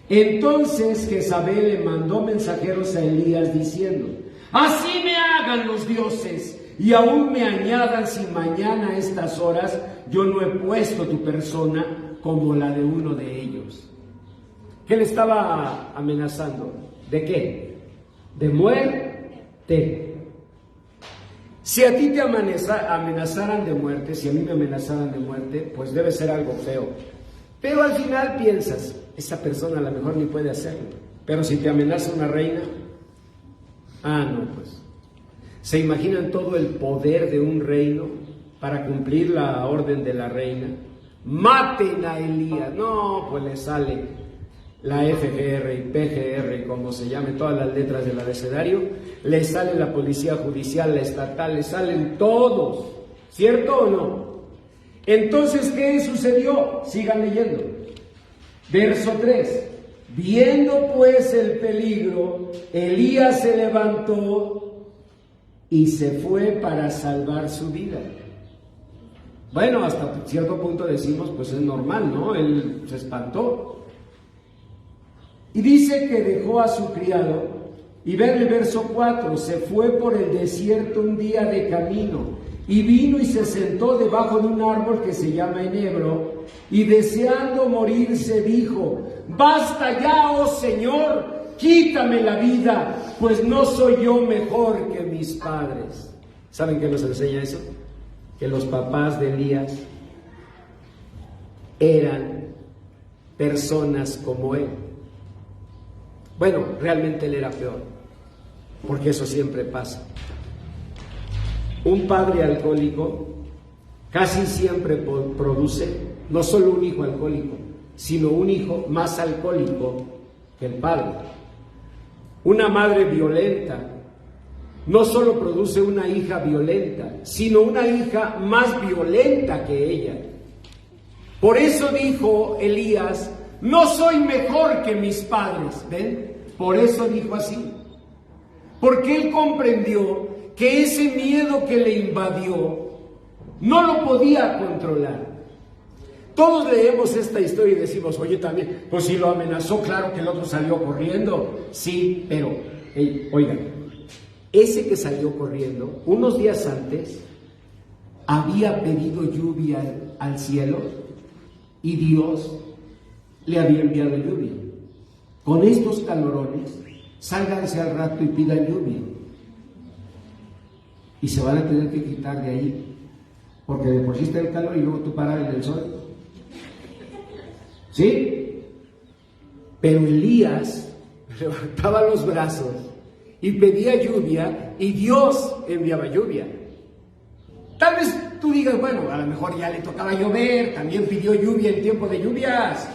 Entonces Jezabel le mandó mensajeros a Elías diciendo: así me hagan los dioses y aún me añadan, si mañana a estas horas yo no he puesto tu persona como la de uno de ellos. ¿Qué le estaba amenazando? ¿De qué? De muerte. Si a ti te amenazaran de muerte, si a mí me amenazaran de muerte, pues debe ser algo feo. Pero al final piensas, esa persona a lo mejor ni puede hacerlo. Pero si te amenaza una reina, no, pues. ¿Se imaginan todo el poder de un reino para cumplir la orden de la reina? Maten a Elías. No, pues le sale la FGR y PGR, como se llame, todas las letras del abecedario, le sale la policía judicial, la estatal, le salen todos, ¿cierto o no? Entonces, ¿qué sucedió? Sigan leyendo. Verso 3. Viendo pues el peligro, Elías se levantó y se fue para salvar su vida. Bueno, hasta cierto punto decimos, pues es normal, ¿no? Él se espantó. Y dice que dejó a su criado, y ve el verso 4, se fue por el desierto un día de camino, y vino y se sentó debajo de un árbol que se llama enebro, y deseando morirse dijo: basta ya, oh Señor, quítame la vida, pues no soy yo mejor que mis padres. ¿Saben qué nos enseña eso? Que los papás de Elías eran personas como él. Bueno, realmente él era peor, porque eso siempre pasa. Un padre alcohólico casi siempre produce no solo un hijo alcohólico, sino un hijo más alcohólico que el padre. Una madre violenta no solo produce una hija violenta, sino una hija más violenta que ella. Por eso dijo Elías: no soy mejor que mis padres. ¿Ven? Por eso dijo así. Porque él comprendió que ese miedo que le invadió no lo podía controlar. Todos leemos esta historia y decimos: oye, también, pues si lo amenazó, claro que el otro salió corriendo. Sí, pero, oigan, ese que salió corriendo, unos días antes, había pedido lluvia al cielo y Dios le había enviado lluvia. Con estos calorones, sálganse al rato y pidan lluvia. Y se van a tener que quitar de ahí, porque de por sí está el calor y luego tú parar en el sol. ¿Sí? Pero Elías levantaba los brazos y pedía lluvia y Dios enviaba lluvia. Tal vez tú digas, bueno, a lo mejor ya le tocaba llover, también pidió lluvia en tiempo de lluvias.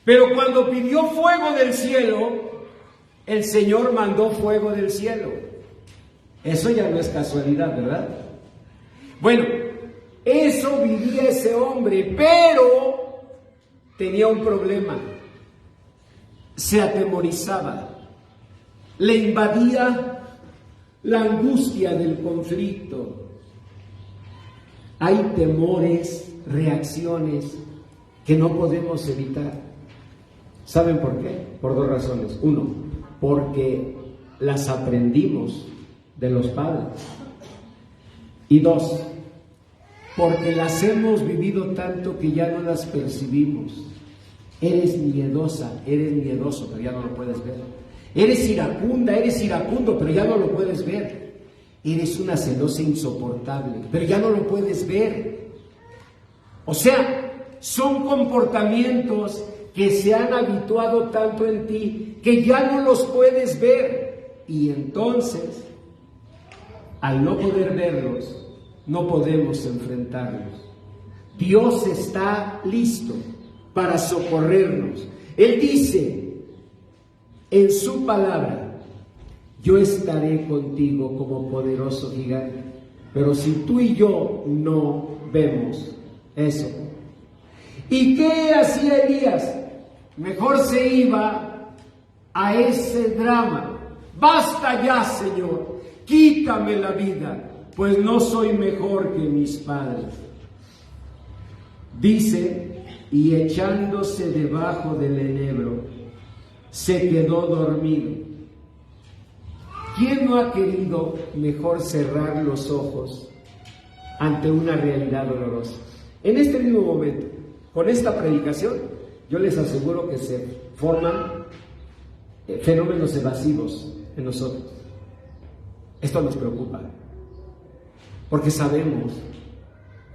Pero cuando pidió fuego del cielo, el Señor mandó fuego del cielo. Eso ya no es casualidad, ¿verdad? Bueno, eso vivía ese hombre, pero tenía un problema. Se atemorizaba, le invadía la angustia del conflicto. hay temores, reacciones que no podemos evitar. ¿Saben por qué? Por dos razones. Uno, porque las aprendimos de los padres. Y dos, porque las hemos vivido tanto que ya no las percibimos. Eres miedosa, eres miedoso, pero ya no lo puedes ver. Eres iracunda, eres iracundo, pero ya no lo puedes ver. Eres una celosa insoportable, pero ya no lo puedes ver. O sea, son comportamientos que se han habituado tanto en ti que ya no los puedes ver. Y entonces, al no poder verlos, no podemos enfrentarlos. Dios está listo para socorrernos. Él dice en su palabra: yo estaré contigo como poderoso gigante. Pero si tú y yo no vemos eso. ¿Y qué hacía Elías? Mejor se iba a ese drama. Basta ya, Señor, quítame la vida, pues no soy mejor que mis padres. Dice, y echándose debajo del enebro, se quedó dormido. ¿Quién no ha querido mejor cerrar los ojos ante una realidad dolorosa? En este mismo momento, con esta predicación, yo les aseguro que se forman fenómenos evasivos en nosotros. Esto nos preocupa, porque sabemos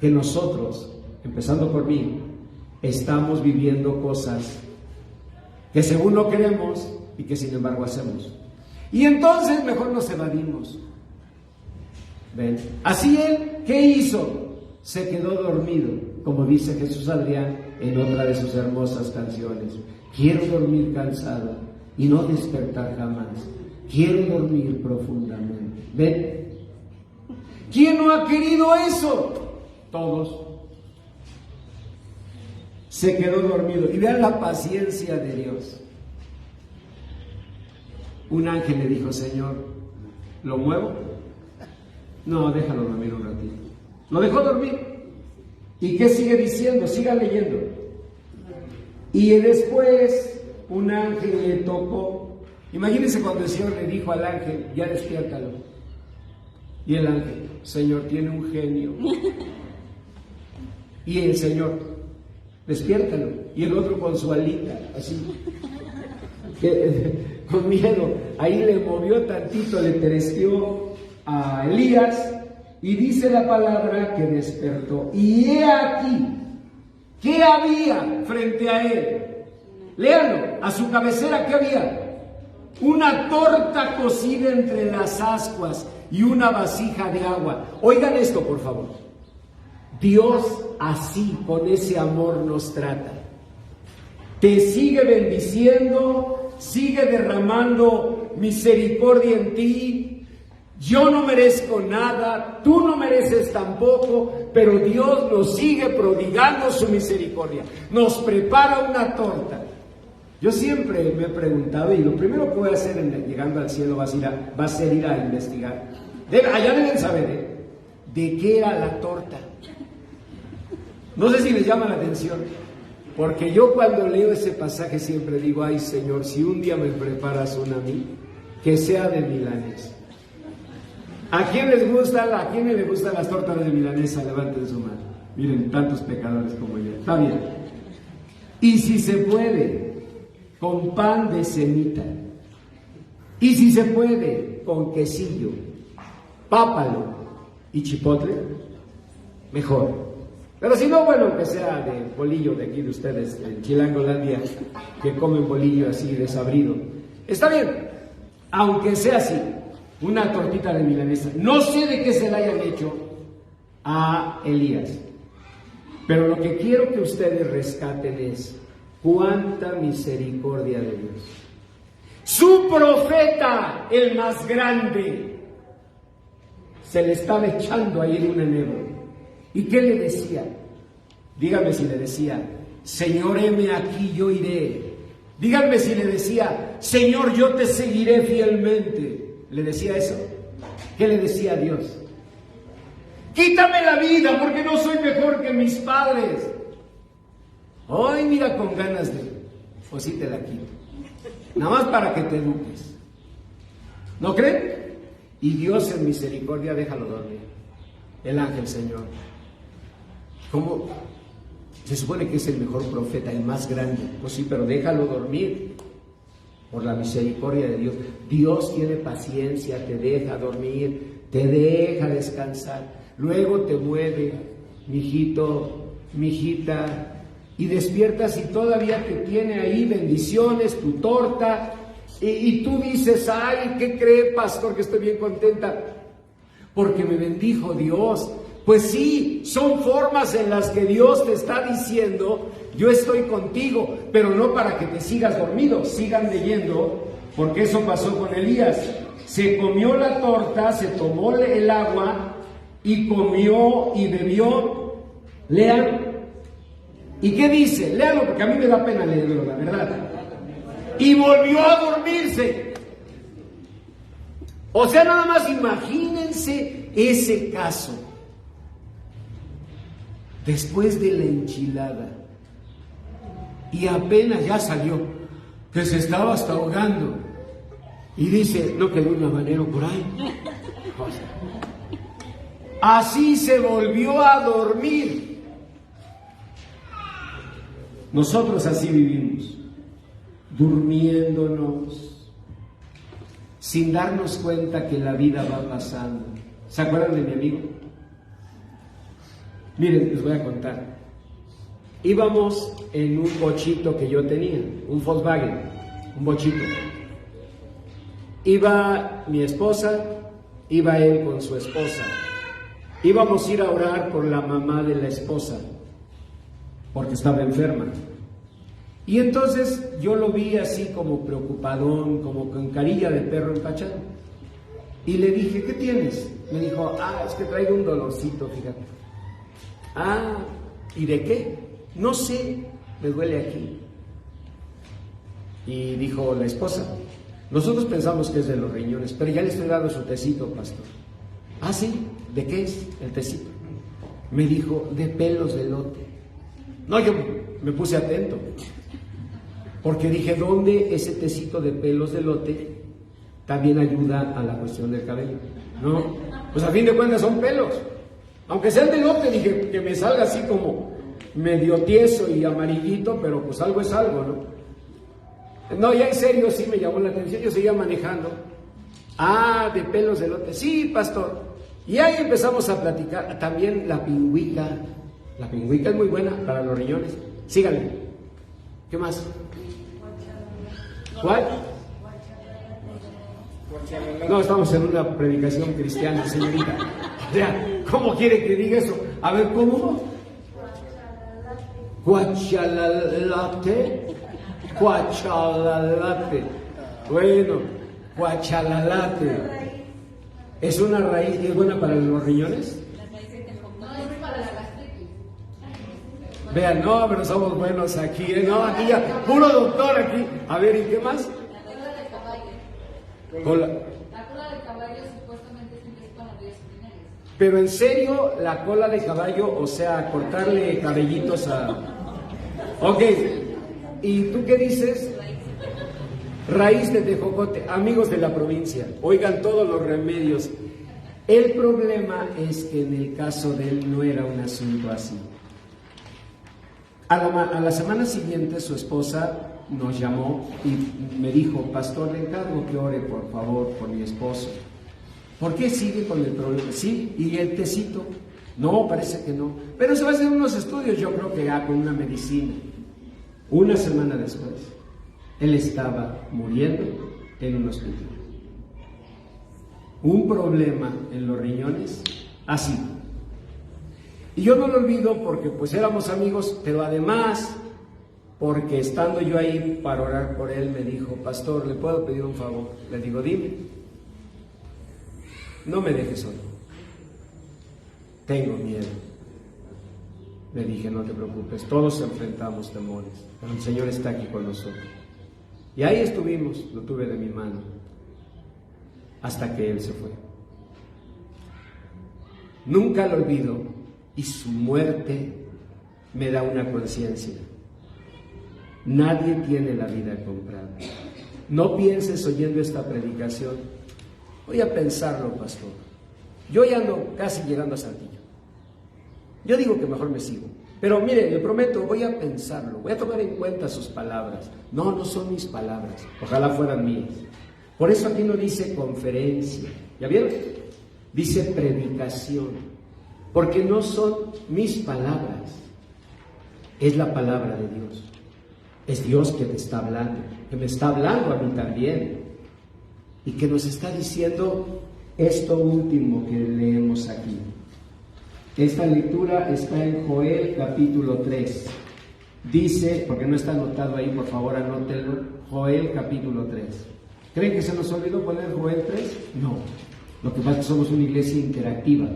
que nosotros, empezando por mí, estamos viviendo cosas que según no queremos y que sin embargo hacemos. Y entonces mejor nos evadimos. ¿Ven? Así él, ¿qué hizo? Se quedó dormido, como dice Jesús Adrián en otra de sus hermosas canciones. Quiero dormir cansado y no despertar jamás. Quiero dormir profundamente. ¿Ven? ¿Quién no ha querido eso? Todos. Se quedó dormido. Y vean la paciencia de Dios. Un ángel le dijo: Señor, ¿lo muevo? No, déjalo dormir un ratito. Lo dejó dormir. ¿Y qué sigue diciendo? Siga leyendo. Y después un ángel le tocó. Imagínense cuando el Señor le dijo al ángel: ya despiértalo. Y el ángel: Señor, tiene un genio. Y el Señor: despiértalo. Y el otro con su alita, así, con miedo, ahí le movió tantito, le terestió a Elías, y dice la palabra que despertó. Y he aquí, ¿qué había frente a él? Léanlo, a su cabecera, ¿qué había? Una torta cocida entre las ascuas y una vasija de agua. Oigan esto, por favor. Dios así, con ese amor, nos trata. Te sigue bendiciendo, sigue derramando misericordia en ti. Yo no merezco nada, tú no mereces tampoco, pero Dios nos sigue prodigando su misericordia. Nos prepara una torta. Yo siempre me he preguntado, y lo primero que voy a hacer llegando al cielo va a ser ir a investigar. Allá deben saber, ¿de qué era la torta? No sé si les llama la atención, porque yo cuando leo ese pasaje siempre digo: ay, Señor, si un día me preparas una a mí, que sea de milanesa. ¿A quién les gustan las tortas de milanesa? Levanten su mano. Miren, tantos pecadores como yo. Está bien. Y si se puede, con pan de semita. Y si se puede, con quesillo, pápalo y chipotle, mejor. Pero si no, bueno, que sea de bolillo de aquí de ustedes, en Chilangolandia, que comen bolillo así desabrido. Está bien, aunque sea así, una tortita de milanesa. No sé de qué se la hayan hecho a Elías, pero lo que quiero que ustedes rescaten es cuánta misericordia de Dios. Su profeta, el más grande, se le estaba echando ahí en un enebro. ¿Y qué le decía? Díganme si le decía: Señor, heme aquí, yo iré. Díganme si le decía: Señor, yo te seguiré fielmente. ¿Le decía eso? ¿Qué le decía a Dios? Quítame la vida porque no soy mejor que mis padres. Hoy mira con ganas de, pues sí te la quito. Nada más para que te eduques. ¿No creen? Y Dios en misericordia déjalo dormir. El ángel Señor. ¿Cómo? Se supone que es el mejor profeta, el más grande. Pues sí, pero déjalo dormir. Por la misericordia de Dios. Dios tiene paciencia, te deja dormir, te deja descansar. Luego te mueve, mijito, mijita, y despiertas y todavía te tiene ahí bendiciones, tu torta, y tú dices, ay, ¿qué cree, pastor? Que estoy bien contenta, porque me bendijo Dios. Pues sí, son formas en las que Dios te está diciendo, yo estoy contigo, pero no para que te sigas dormido. Sigan leyendo, porque eso pasó con Elías. Se comió la torta, se tomó el agua, y comió y bebió. Lean. ¿Y qué dice? Léalo, porque a mí me da pena leerlo, la verdad. Y volvió a dormirse. O sea, nada más imagínense ese caso. Después de la enchilada, y apenas ya salió, que se estaba hasta ahogando, y dice, no quedó un habanero por ahí. Así se volvió a dormir. Nosotros así vivimos, durmiéndonos, sin darnos cuenta que la vida va pasando. ¿Se acuerdan de mi amigo? Miren, les voy a contar. Íbamos en un bochito que yo tenía, un Volkswagen, un bochito. Iba mi esposa, iba él con su esposa. Íbamos a ir a orar por la mamá de la esposa, porque estaba enferma. Y entonces yo lo vi así como preocupadón, como con carilla de perro empachado. Y le dije, ¿qué tienes? Me dijo, es que traigo un dolorcito, fíjate. ¿Y de qué? No sé, me duele aquí. Y dijo la esposa, nosotros pensamos que es de los riñones, pero ya le estoy dando su tecito, pastor. ¿Sí? ¿De qué es el tecito? Me dijo, de pelos de elote. No, yo me puse atento, porque dije, ¿dónde ese tecito de pelos de elote también ayuda a la cuestión del cabello? No, pues a fin de cuentas son pelos. Aunque sea el de elote, dije, que me salga así como medio tieso y amarillito, pero pues algo es algo, ¿no? No, ya en serio sí me llamó la atención, yo seguía manejando. De pelos de elote. Sí, pastor. Y ahí empezamos a platicar. También la pingüica. La pingüica es muy buena para los riñones. Síganle. ¿Qué más? ¿Cuál? No, estamos en una predicación cristiana, señorita. O sea, ¿cómo quiere que diga eso? A ver, ¿cómo? Cuachalalate. Cuachalalate. Bueno, cuachalalate. ¿Es una raíz que es buena para los riñones? No, es para la gastritis. Vean, no, pero somos buenos aquí, ¿eh? No, aquí ya, puro doctor aquí. A ver, ¿y qué más? La cola de caballo. Cola. La cola de caballo supuestamente siempre es para vías urinarias. Pero en serio, la cola de caballo, o sea, cortarle cabellitos a... Ok, ¿y tú qué dices? Raíz de tejocote. Amigos de la provincia, oigan todos los remedios. El problema es que en el caso de él no era un asunto así. A la semana siguiente su esposa nos llamó y me dijo, pastor, le encargo que ore por favor por mi esposo. ¿Por qué sigue con el problema? Sí, y el tecito. No, parece que no. Pero se va a hacer unos estudios, yo creo que con una medicina. Una semana después, él estaba muriendo en un hospital. Un problema en los riñones, así. Y yo no lo olvido porque pues éramos amigos, pero además, porque estando yo ahí para orar por él, me dijo, pastor, ¿le puedo pedir un favor? Le digo, dime. No me dejes solo. Tengo miedo. Le dije, no te preocupes, todos enfrentamos temores, pero el Señor está aquí con nosotros. Y ahí estuvimos, lo tuve de mi mano, hasta que Él se fue. nunca lo olvido, y su muerte me da una conciencia. Nadie tiene la vida comprada. No pienses oyendo esta predicación, voy a pensarlo, pastor. Yo ya ando casi llegando a Saltillo. Yo digo que mejor me sigo. Pero mire, le prometo, voy a pensarlo, voy a tomar en cuenta sus palabras. No, no son mis palabras, ojalá fueran mías. Por eso aquí no dice conferencia, ¿ya vieron? Dice predicación, porque no son mis palabras, es la palabra de Dios. Es Dios que te está hablando, que me está hablando a mí también, y que nos está diciendo esto último que leemos aquí. Esta lectura está en Joel capítulo 3. Dice, porque no está anotado ahí, por favor anótenlo, Joel capítulo 3. ¿Creen que se nos olvidó poner Joel 3? No. Lo que pasa es que somos una iglesia interactiva.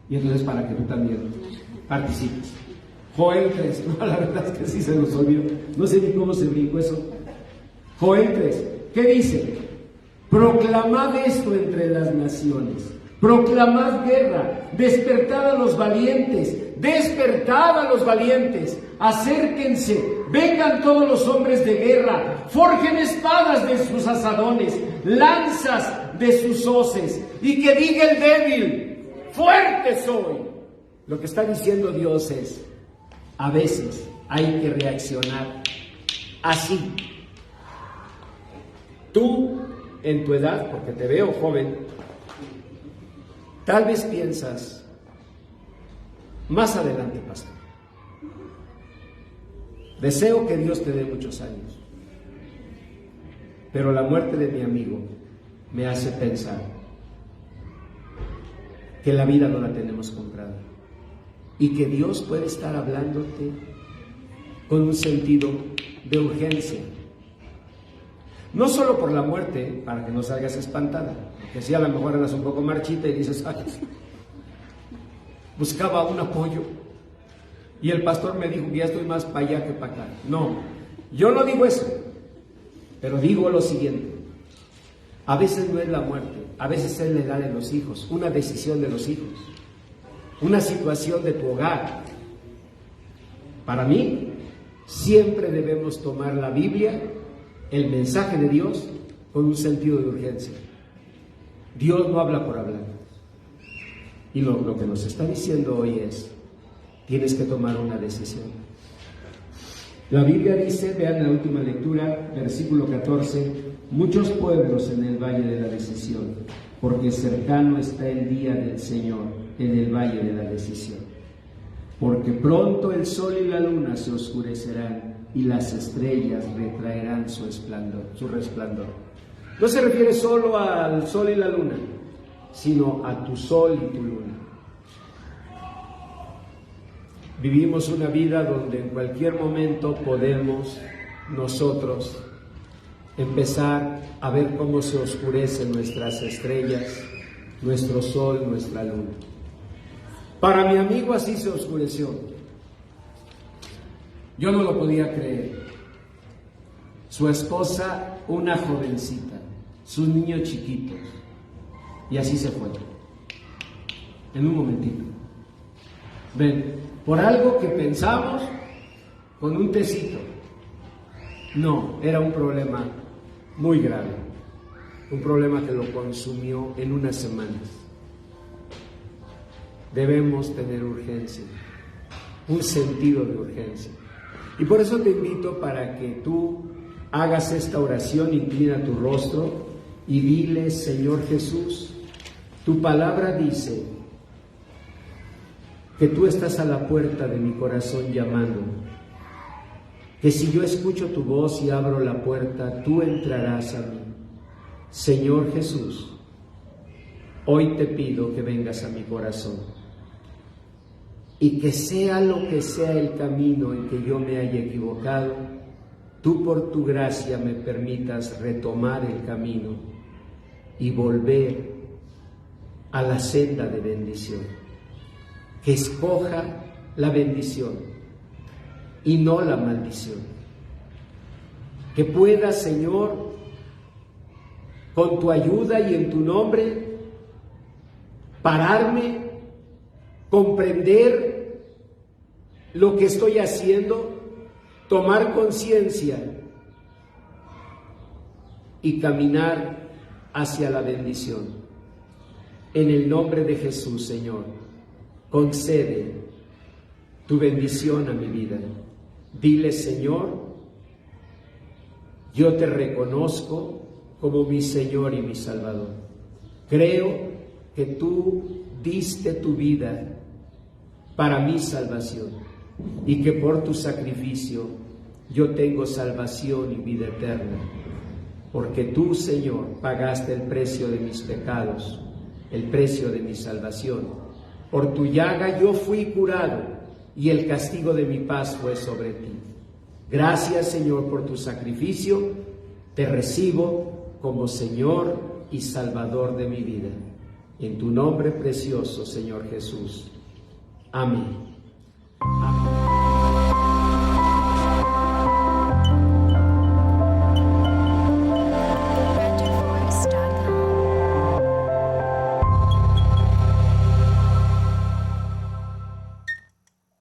Y entonces para que tú también participes. Joel 3. No, la verdad es que sí se nos olvidó. No sé ni cómo se brincó eso. Joel 3. ¿Qué dice? Proclamad esto entre las naciones. Proclamad guerra, despertad a los valientes, acérquense, vengan todos los hombres de guerra, forjen espadas de sus asadones, lanzas de sus hoces, y que diga el débil, fuerte soy. Lo que está diciendo Dios es, a veces hay que reaccionar así. Tú, en tu edad, porque te veo joven, tal vez piensas, más adelante, pastor, deseo que Dios te dé muchos años, pero la muerte de mi amigo me hace pensar que la vida no la tenemos comprada y que Dios puede estar hablándote con un sentido de urgencia. No solo por la muerte, para que no salgas espantada, que si a lo mejor eras un poco marchita y dices, ay, buscaba un apoyo y el pastor me dijo que ya estoy más para allá que para acá. No, yo no digo eso, pero digo lo siguiente: a veces no es la muerte, a veces es la edad de los hijos, una decisión de los hijos, una situación de tu hogar. Para mí, siempre debemos tomar la Biblia, el mensaje de Dios, con un sentido de urgencia. Dios no habla por hablar. Y lo que nos está diciendo hoy es, tienes que tomar una decisión. La Biblia dice, vean la última lectura, versículo 14, muchos pueblos en el valle de la decisión, porque cercano está el día del Señor en el valle de la decisión. Porque pronto el sol y la luna se oscurecerán y las estrellas retraerán su resplandor. No se refiere solo al sol y la luna, sino a tu sol y tu luna. Vivimos una vida donde en cualquier momento podemos nosotros empezar a ver cómo se oscurecen nuestras estrellas, nuestro sol, nuestra luna. Para mi amigo así se oscureció. Yo no lo podía creer. Su esposa, una jovencita, sus niños chiquitos, y así se fue, en un momentito. Ven, por algo que pensamos con un tecito. No, era un problema muy grave, un problema que lo consumió en unas semanas. Debemos tener urgencia, un sentido de urgencia. Y por eso te invito para que tú hagas esta oración, inclina tu rostro y dile: Señor Jesús, tu palabra dice que tú estás a la puerta de mi corazón llamando, que si yo escucho tu voz y abro la puerta, tú entrarás a mí. Señor Jesús, hoy te pido que vengas a mi corazón y que sea lo que sea el camino en que yo me haya equivocado, tú por tu gracia me permitas retomar el camino y volver a la senda de bendición. Que escoja la bendición y no la maldición. Que pueda, Señor, con tu ayuda y en tu nombre, pararme comprender lo que estoy haciendo, tomar conciencia y caminar hacia la bendición. En el nombre de Jesús, Señor, concede tu bendición a mi vida. Dile, Señor, yo te reconozco como mi Señor y mi Salvador. Creo que tú diste tu vida para mi salvación y que por tu sacrificio yo tengo salvación y vida eterna, porque tú, Señor, pagaste el precio de mis pecados, el precio de mi salvación. Por tu llaga yo fui curado y el castigo de mi paz fue sobre ti. Gracias, Señor, por tu sacrificio. Te recibo como Señor y Salvador de mi vida. En tu nombre precioso, Señor Jesús. Amén.